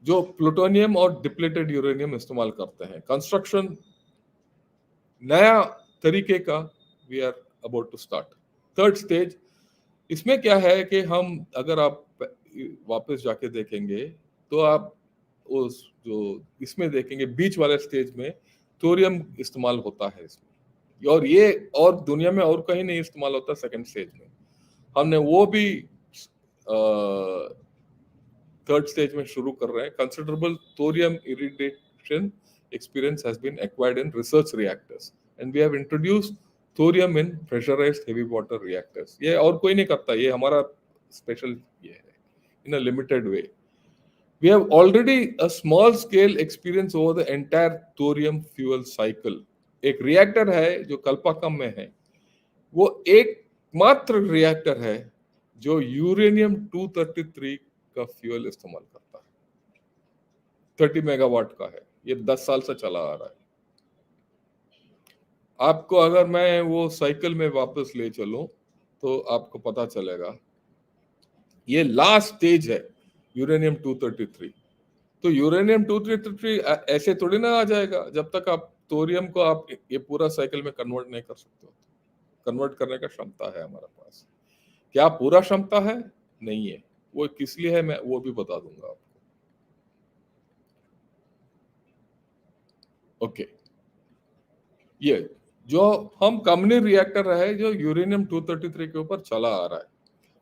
जो प्लूटोनियम और डिप्लेटेड यूरेनियम इस्तेमाल करते हैं। कंस्ट्रक्शन नया तरीके का we are about to start. Third stage, इसमें क्या है कि हम, अगर आप वापस जाके देखेंगे तो आप उस जो इसमें देखेंगे बीच वाले स्टेज में थोरियम इस्तेमाल होता है इसमें, और ये और दुनिया में और कहीं नहीं इस्तेमाल होता। सेकंड स्टेज में हमने वो भी थर्ड स्टेज में शुरू कर रहे हैं। Considerable thorium irradiation experience has been acquired in research reactors and we have introduced thorium in pressurized heavy water reactors. ये और कोई नहीं करता, ये हमारा स्पेशल ये है in a limited way. We have already a small scale experience over the entire thorium fuel cycle. एक रिएक्टर है जो कल्पाकम में है, वो एकमात्र रिएक्टर है जो यूरेनियम 233 का फ्यूल इस्तेमाल करता है। 30 मेगावाट का है, ये 10 साल से चला आ रहा है। आपको अगर मैं वो साइकिल में वापस ले चलूं तो आपको पता चलेगा ये लास्ट स्टेज है यूरेनियम 233। तो यूरेनियम 233 ऐसे थोड़ी ना आ जाएगा जब तक आप थोरियम को आप ये पूरा साइकिल में कन्वर्ट नहीं कर सकते हो। कन्वर्ट करने का क्षमता है हमारे पास, क्या पूरा क्षमता है? नहीं है। वो किस लिए है मैं वो भी बता दूंगा आपको। ओके, ये जो हम कम्युनिटी रिएक्टर है जो यूरेनियम 233 के ऊपर चला आ रहा है,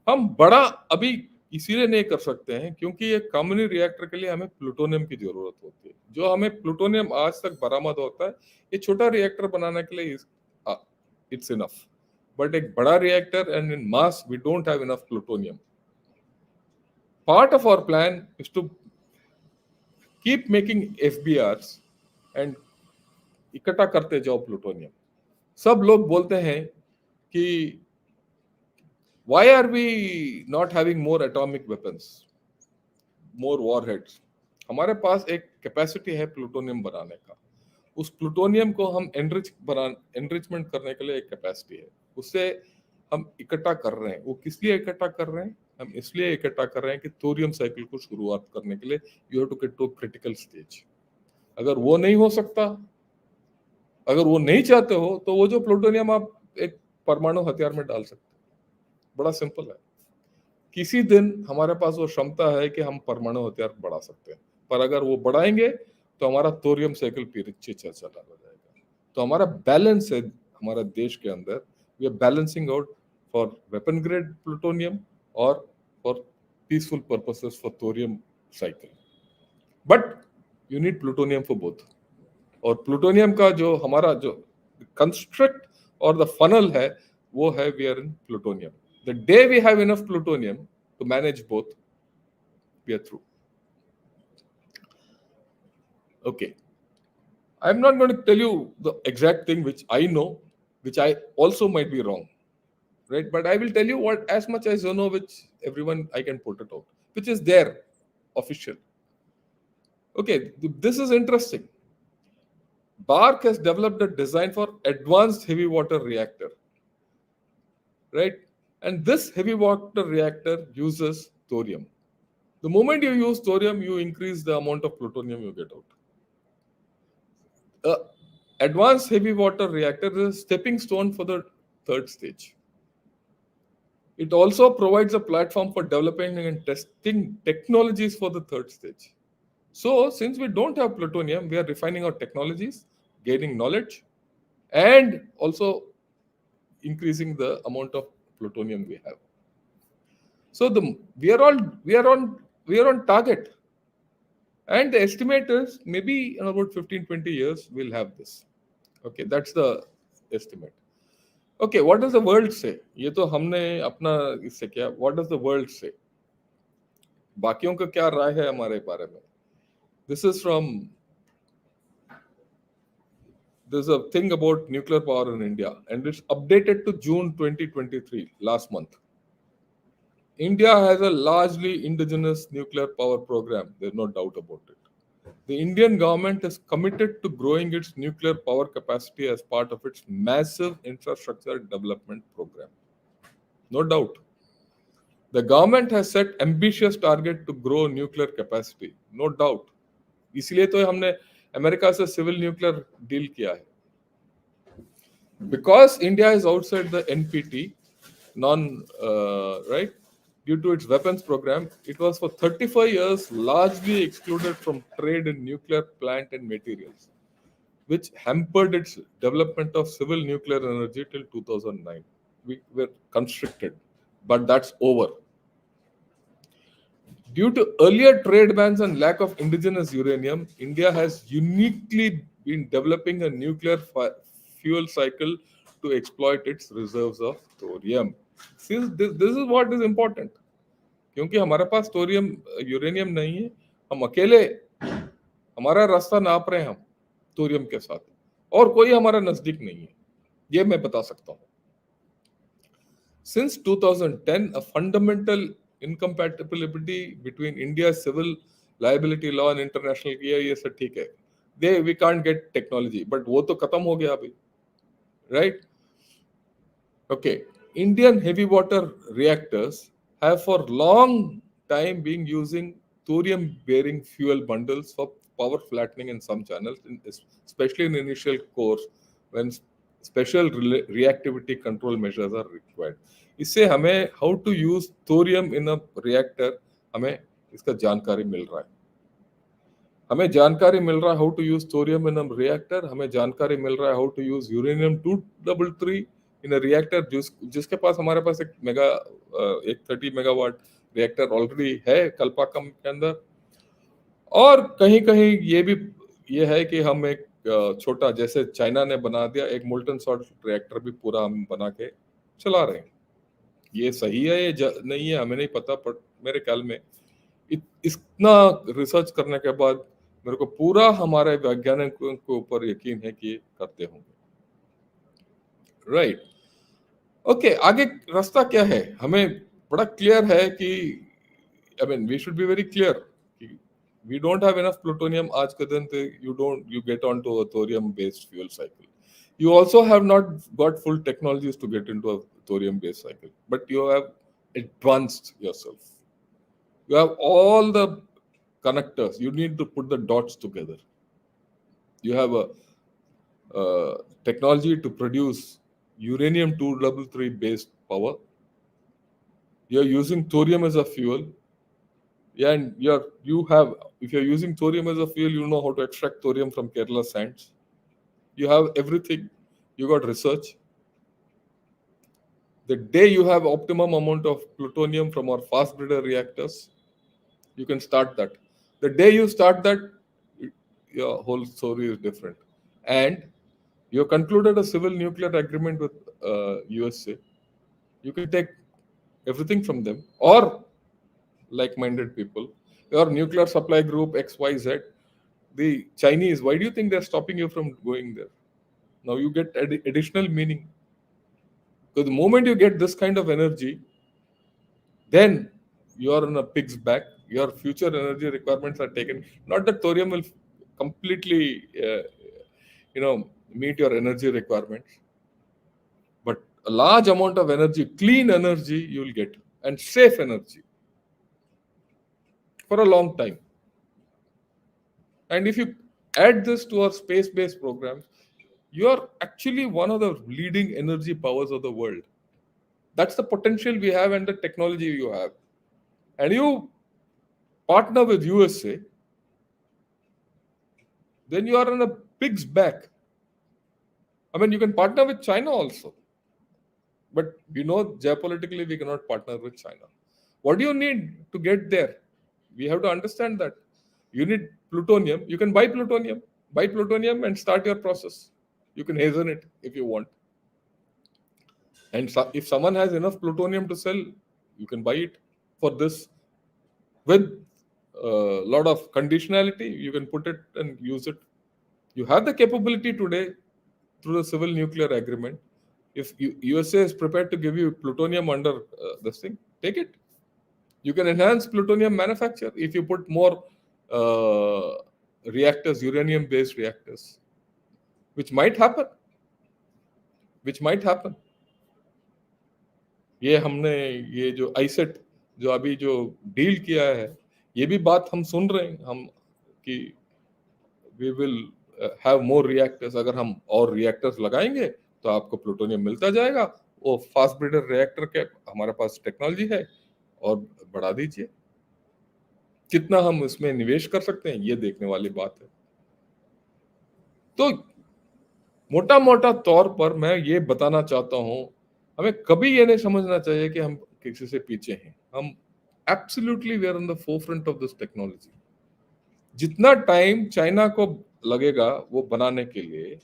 हम बड़ा अभी इसीलिए नहीं कर सकते हैं क्योंकि ये कम्युनिटी रिएक्टर के लिए हमें प्लूटोनियम की जरूरत होती है। जो हमें प्लूटोनियम आज तक बरामद होता है, ये छोटा रिएक्टर बनाने के लिए इट्स इनफ, बट एक बड़ा reactor and in mass we don't have enough plutonium. Part of our plan is to keep making FBRs and इकट्ठा करते जाओ प्लूटोनियम। सब लोग बोलते हैं कि Why are we not having more atomic weapons, more warheads? हमारे पास एक कैपेसिटी है प्लूटोनियम बनाने का. उस प्लूटोनियम को हम एनरिचमेंट करने के लिए एक कैपेसिटी है. उससे हम इकट्ठा कर रहे हैं. वो किस लिए इकट्ठा कर रहे हैं? हम इसलिए इकट्ठा कर रहे हैं कि थोरियम साइकिल को शुरुआत करने के लिए you have to get to critical stage. अगर वो नहीं हो सकता, अगर वो नहीं चाहते हो, तो वो जो प्लूटोनियम आप एक परमाणु हथियार में डाल सकते हो. बड़ा सिंपल है. किसी दिन हमारे पास वो क्षमता है कि हम परमाणु हथियार बढ़ा सकते हैं. पर अगर वो बढ़ाएंगे तो हमारा थोरियम साइकिल पीछे चला जाएगा. तो हमारा बैलेंस है हमारा देश के अंदर. We are balancing out for weapon grade plutonium और for peaceful purposes for thorium cycle. But you need plutonium for both. और प्लूटोनियम का जो हमारा जो कंस्ट्रक्ट और द फनल है, वो है we are in plutonium. The day we have enough plutonium to manage both, we are through. Okay. I'm not going to tell you the exact thing which I know, which I also might be wrong, right? But I will tell you what as much as I know, which everyone I can put it out, which is there, official. Okay, this is interesting. BARC has developed a design for advanced heavy water reactor, right? And this heavy water reactor uses thorium. The moment you use thorium, you increase the amount of plutonium you get out. Advanced heavy water reactor is a stepping stone for the third stage. It also provides a platform for developing and testing technologies for the third stage. So, since we don't have plutonium, we are refining our technologies, gaining knowledge, and also increasing the amount of plutonium we have. So we are on target. And the estimate is maybe in about 15-20 years we'll have this. Okay, that's the estimate. Okay, what does the world say? ये तो हमने अपना इससे क्या, what does the world say? बाकियों का क्या राय है हमारे बारे में? This is from, there's a thing about nuclear power in India, and it's updated to June 2023, last month. India has a largely indigenous nuclear power program. There's no doubt about it. The Indian government is committed to growing its nuclear power capacity as part of its massive infrastructure development program. No doubt. The government has set ambitious target to grow nuclear capacity. No doubt. इसलिए तो हमने America से civil nuclear deal किया है. Because India is outside the NPT, right? Due to its weapons program, it was for 35 years largely excluded from trade in nuclear plant and materials, which hampered its development of civil nuclear energy till 2009. We were constricted, but that's over. Due to earlier trade bans and lack of indigenous uranium, India has uniquely been developing a nuclear fuel cycle to exploit its reserves of thorium. This is what is important. क्योंकि हमारे पास thorium uranium नहीं है, हम अकेले हमारा रास्ता नाप रहे हैं हम थोरियम के साथ, और कोई हमारा नजदीक नहीं है, ये मैं बता सकता हूँ. Since 2010, a fundamental incompatibility between India's civil liability law and international, ये सब ठीक है, we can't get technology, but वो तो खत्म हो गया अभी, right? Okay, Indian heavy water reactors have for long time been using thorium bearing fuel bundles for power flattening in some channels, especially in initial cores when special reactivity control measures are required. इससे हमें how to use thorium in a reactor हमें इसका जानकारी मिल रहा है. हमें जानकारी मिल रहा है how to use thorium in a reactor, हमें जानकारी मिल रहा है how to use uranium 233 in a reactor, जिसके पास हमारे पास एक 30 मेगावाट रिएक्टर ऑलरेडी है कल्पाकम के अंदर. और कहीं कहीं ये है कि हम एक छोटा, जैसे चाइना ने बना दिया, एक मोल्टन सॉल्ट रिएक्टर भी पूरा हम बना के चला रहे हैं. ये सही है ये नहीं है हमें नहीं पता, पर मेरे ख्याल में इतना रिसर्च करने के बाद मेरे को पूरा हमारे वैज्ञानिकों के ऊपर यकीन है कि ये करते होंगे, राइट? ओके, आगे रास्ता क्या है? हमें बड़ा क्लियर है कि I mean we should be very clear कि we don't have enough plutonium आज के दिन पे you get on to a thorium based fuel cycle. You also have not got full technologies to get into a thorium based cycle, but you have advanced yourself. You have all the connectors. You need to put the dots together. You have a technology to produce uranium 233 based power. You're using thorium as a fuel. Yeah, and you have, if you're using thorium as a fuel, you know how to extract thorium from Kerala sands. You have everything. You got research. The day you have optimum amount of plutonium from our fast breeder reactors, you can start that. The day you start that, your whole story is different. And you have concluded a civil nuclear agreement with USA. You can take everything from them or like-minded people. Your nuclear supply group XYZ, the Chinese. Why do you think they're stopping you from going there? Now you get additional meaning. Because the moment you get this kind of energy, then you are on a pig's back. Your future energy requirements are taken. Not that thorium will completely, meet your energy requirements, but a large amount of energy, clean energy, you will get, and safe energy for a long time. And if you add this to our space-based programs, you are actually one of the leading energy powers of the world. That's the potential we have and the technology you have. And you partner with USA, then you are on a pig's back. I mean, you can partner with China also, but we know geopolitically we cannot partner with China. What do you need to get there? We have to understand that you need plutonium. You can buy plutonium and start your process. You can hasten it if you want. And if someone has enough plutonium to sell, you can buy it for this with a lot of conditionality. You can put it and use it. You have the capability today through the civil nuclear agreement. If USA is prepared to give you plutonium under this thing, take it. You can enhance plutonium manufacture if you put more reactors, uranium-based reactors, which might happen. Which might happen. ये हमने ये जो आईसेट जो अभी जो deal किया है, ये भी बात हम सुन रहे हैं हम कि we will have more reactors. अगर हम और रिएक्टर्स लगाएंगे तो आपको प्लूटोनियम मिलता जाएगा. वो फास्ट ब्रीडर रिएक्टर के हमारे पास टेक्नोलॉजी है और बढ़ा दीजिए. कितना हम इसमें निवेश कर सकते हैं ये देखने वाली बात है. तो मोटा मोटा तौर पर मैं ये बताना चाहता हूं, हमें कभी ये नहीं समझना चाहिए कि हम किसी से पीछे हैं. हम absolutely we are on the forefront of this technology. जितना टाइम चाइना को लगेगा वो बनाने के लिए,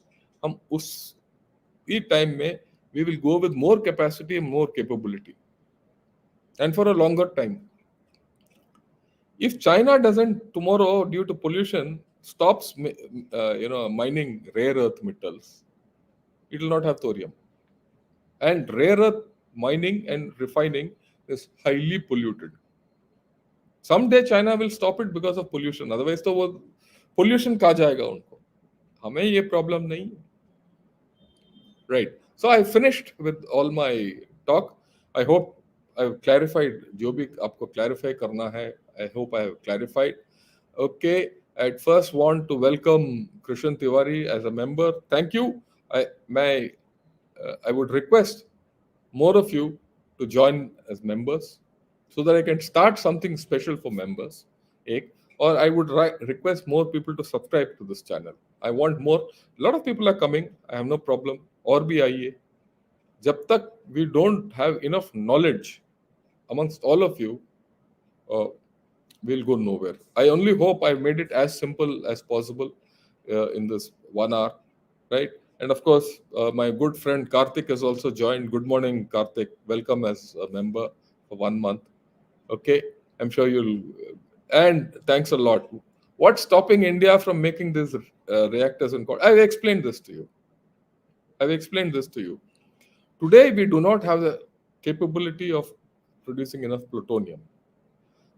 हम उस ही टाइम में we will go with more capacity and more capability and for a longer time. If China doesn't tomorrow due to pollution stops mining rare earth metals, it will not have thorium. And rare earth mining and refining is highly polluted. Someday China will stop it because of pollution. Otherwise तो वो pollution कहाँ जाएगा उनको? हमें ये problem नहीं. Right. So I finished with all my talk. I hope I've clarified. जो भी आपको clarify करना है, I hope I have clarified. Okay. I'd first want to welcome Krishan Tiwari as a member. Thank you. I would request more of you to join as members so that I can start something special for members. Or I would request more people to subscribe to this channel. I want more. A lot of people are coming. I have no problem. और भी आइए. जब तक we don't have enough knowledge amongst all of you, we'll go nowhere. I only hope I made it as simple as possible in this 1 hour, right? And of course, my good friend Karthik has also joined. Good morning, Karthik. Welcome as a member for 1 month. Okay, I'm sure you'll. And thanks a lot. What's stopping India from making these reactors in? I've explained this to you. Today, we do not have the capability of producing enough plutonium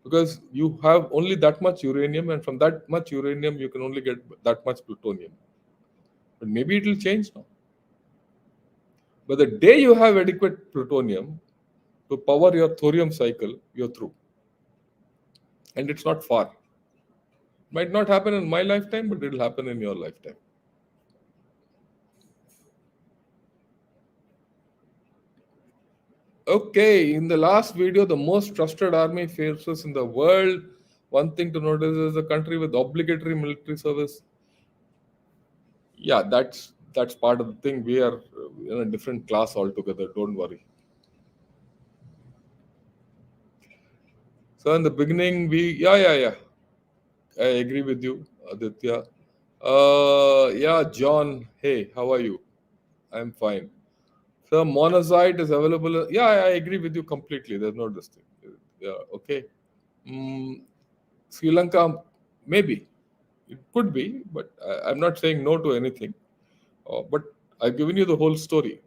because you have only that much uranium, and from that much uranium, you can only get that much plutonium. But maybe it will change now. But the day you have adequate plutonium to power your thorium cycle, you're through. And it's not far. Might not happen in my lifetime, but it will happen in your lifetime. Okay, in the last video, the most trusted army forces in the world. One thing to notice is a country with obligatory military service. Yeah, that's part of the thing. We are in a different class altogether. Don't worry. So in the beginning, yeah. I agree with you, Aditya. Yeah, John. Hey, how are you? I'm fine. So monazite is available. Yeah, I agree with you completely. There's no distinction. Yeah, okay. Mm, Sri Lanka, maybe it could be, but I'm not saying no to anything. But I've given you the whole story.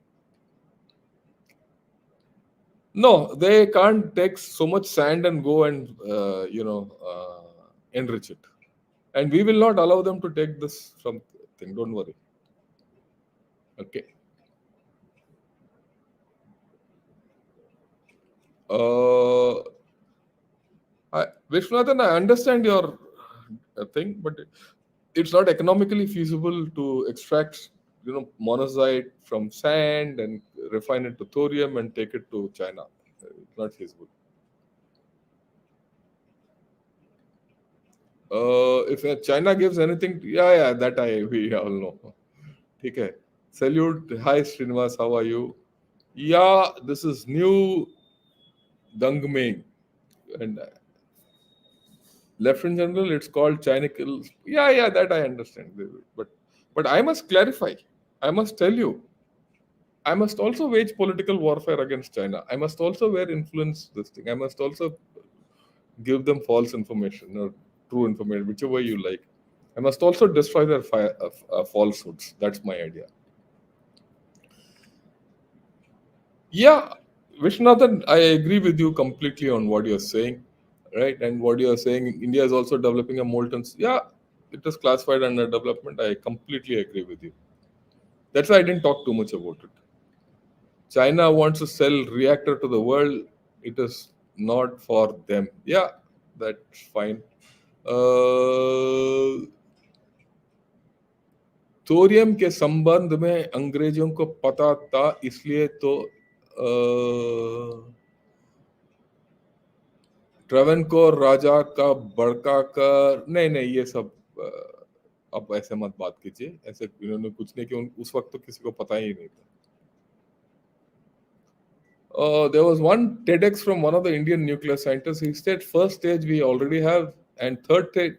No, they can't take so much sand and go and enrich it. And we will not allow them to take this from thing. Don't worry. Okay. Uh, Vishwanathan, I understand your thing, but it's not economically feasible to extract, monazite from sand and refine it to thorium and take it to China. It's not feasible. If China gives anything, yeah, that we all know. Okay. Salute. Hi, Srinivas. How are you? Yeah, this is new Dangming. And Lieutenant General, it's called China kills. Yeah, that I understand. But I must clarify. I must tell you. I must also wage political warfare against China. I must also influence this thing. I must also give them false information or true information, whichever you like. I must also destroy their falsehoods. That's my idea. Yeah, Vishnathan, I agree with you completely on what you're saying, right? And what you're saying, India is also developing a molten. Yeah, it is classified under development. I completely agree with you. That's why I didn't talk too much about it. China wants to sell reactor to the world. It is not for them. Yeah, that's fine. Thorium के संबंध में अंग्रेजों को पता था इसलिए तो ट्रेवनकोर राजा का बड़का कर नहीं ये सब अब ऐसे मत बात कीजिए ऐसे इन्होंने कुछ नहीं किया उस वक्त तो किसी को पता ही नहीं था there was one TEDx from one of the Indian nuclear scientists. He said first stage we already have, and third tech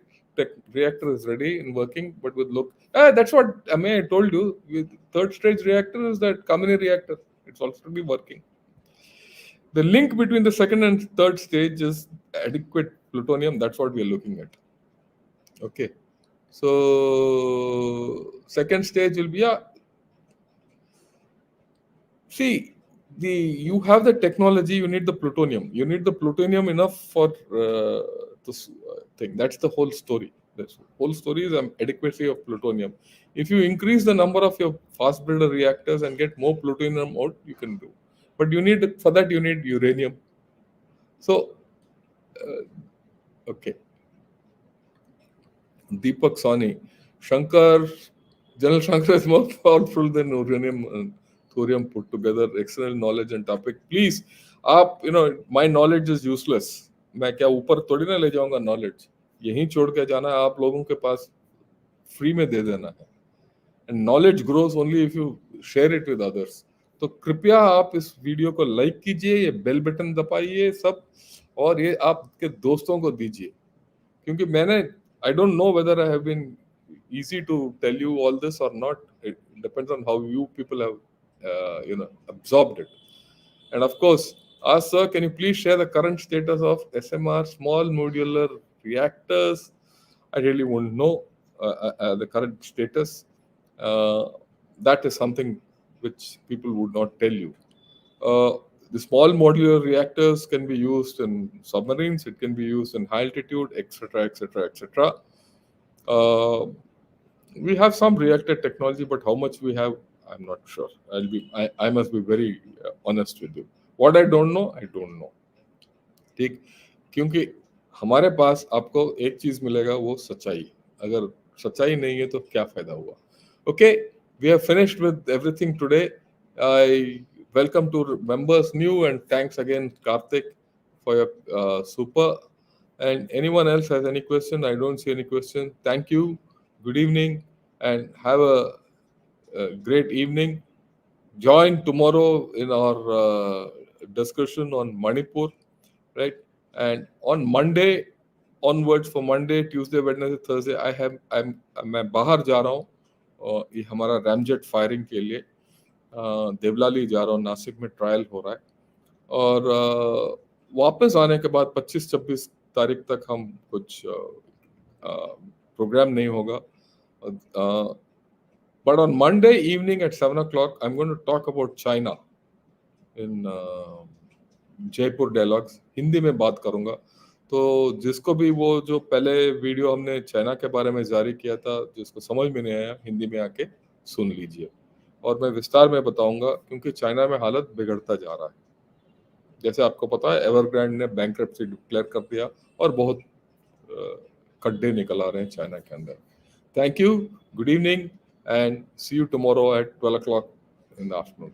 reactor is ready and working, but with look. That's what I mean. I told you. With third stage reactor is that Kamini reactor. It's already working. The link between the second and third stage is adequate plutonium. That's what we are looking at. Okay. So second stage will be see you have the technology, you need the plutonium. You need the plutonium enough for this thing. That's the whole story. The whole story is adequacy of plutonium. If you increase the number of your fast breeder reactors and get more plutonium out, you can do. But for that you need uranium. So okay. Deepak Sawhney, General Shankar is more powerful than uranium and thorium put together. Excellent knowledge and topic. Please, my knowledge is useless. मैं क्या ऊपर थोड़ी ना ले जाऊंगा knowledge. यहीं छोड़ के जाना है आप लोगों के पास फ्री में दे देना है. And knowledge grows only if you share it with others. तो कृपया आप इस वीडियो को लाइक कीजिए, ये बेल बटन दबाइए सब और ये आपके दोस्तों को दीजिए क्योंकि मैंने I don't know whether I have been easy to tell you all this or not. It depends on how you people have, absorbed it. And of course, sir, can you please share the current status of SMR small modular reactors? I really won't know the current status. That is something which people would not tell you. The small modular reactors can be used in submarines. It can be used in high altitude, etc., etc., etc. We have some reactor technology, but how much we have, I'm not sure. I must be very honest with you. What I don't know, I don't know. ठीक, क्योंकि हमारे पास आपको एक चीज मिलेगा, वो सच्चाई. अगर सच्चाई नहीं है तो क्या फायदा हुआ? Okay, we have finished with everything today. I welcome to members new, and thanks again, Karthik, for your super. And anyone else has any question? I don't see any question. Thank you. Good evening, and have a great evening. Join tomorrow in our discussion on Manipur, right? And on Monday onwards, for Monday, Tuesday, Wednesday, Thursday, मैं बाहर जा रहा हूँ, और ये हमारा ramjet firing के लिए देवलाली जा रहा हूँ. नासिक में ट्रायल हो रहा है, और वापस आने के बाद 25-26 तारीख तक हम कुछ प्रोग्राम नहीं होगा. But on Monday evening at 7 o'clock, I'm going to talk about China in Jaipur dialogues. Hindi में बात करूंगा, तो जिसको भी वो जो पहले वीडियो हमने चाइना के बारे में जारी किया था, जिसको समझ में नहीं आया, हिंदी में आके सुन लीजिए. और मैं विस्तार में बताऊंगा, क्योंकि चाइना में हालत बिगड़ता जा रहा है. जैसे आपको पता है, एवरग्रांड ने बैंकरप्सी डिक्लेयर कर दिया, और बहुत खड्डे निकल आ रहे हैं चाइना के अंदर. Thank you, good evening, and see you tomorrow at 12 o'clock in the afternoon.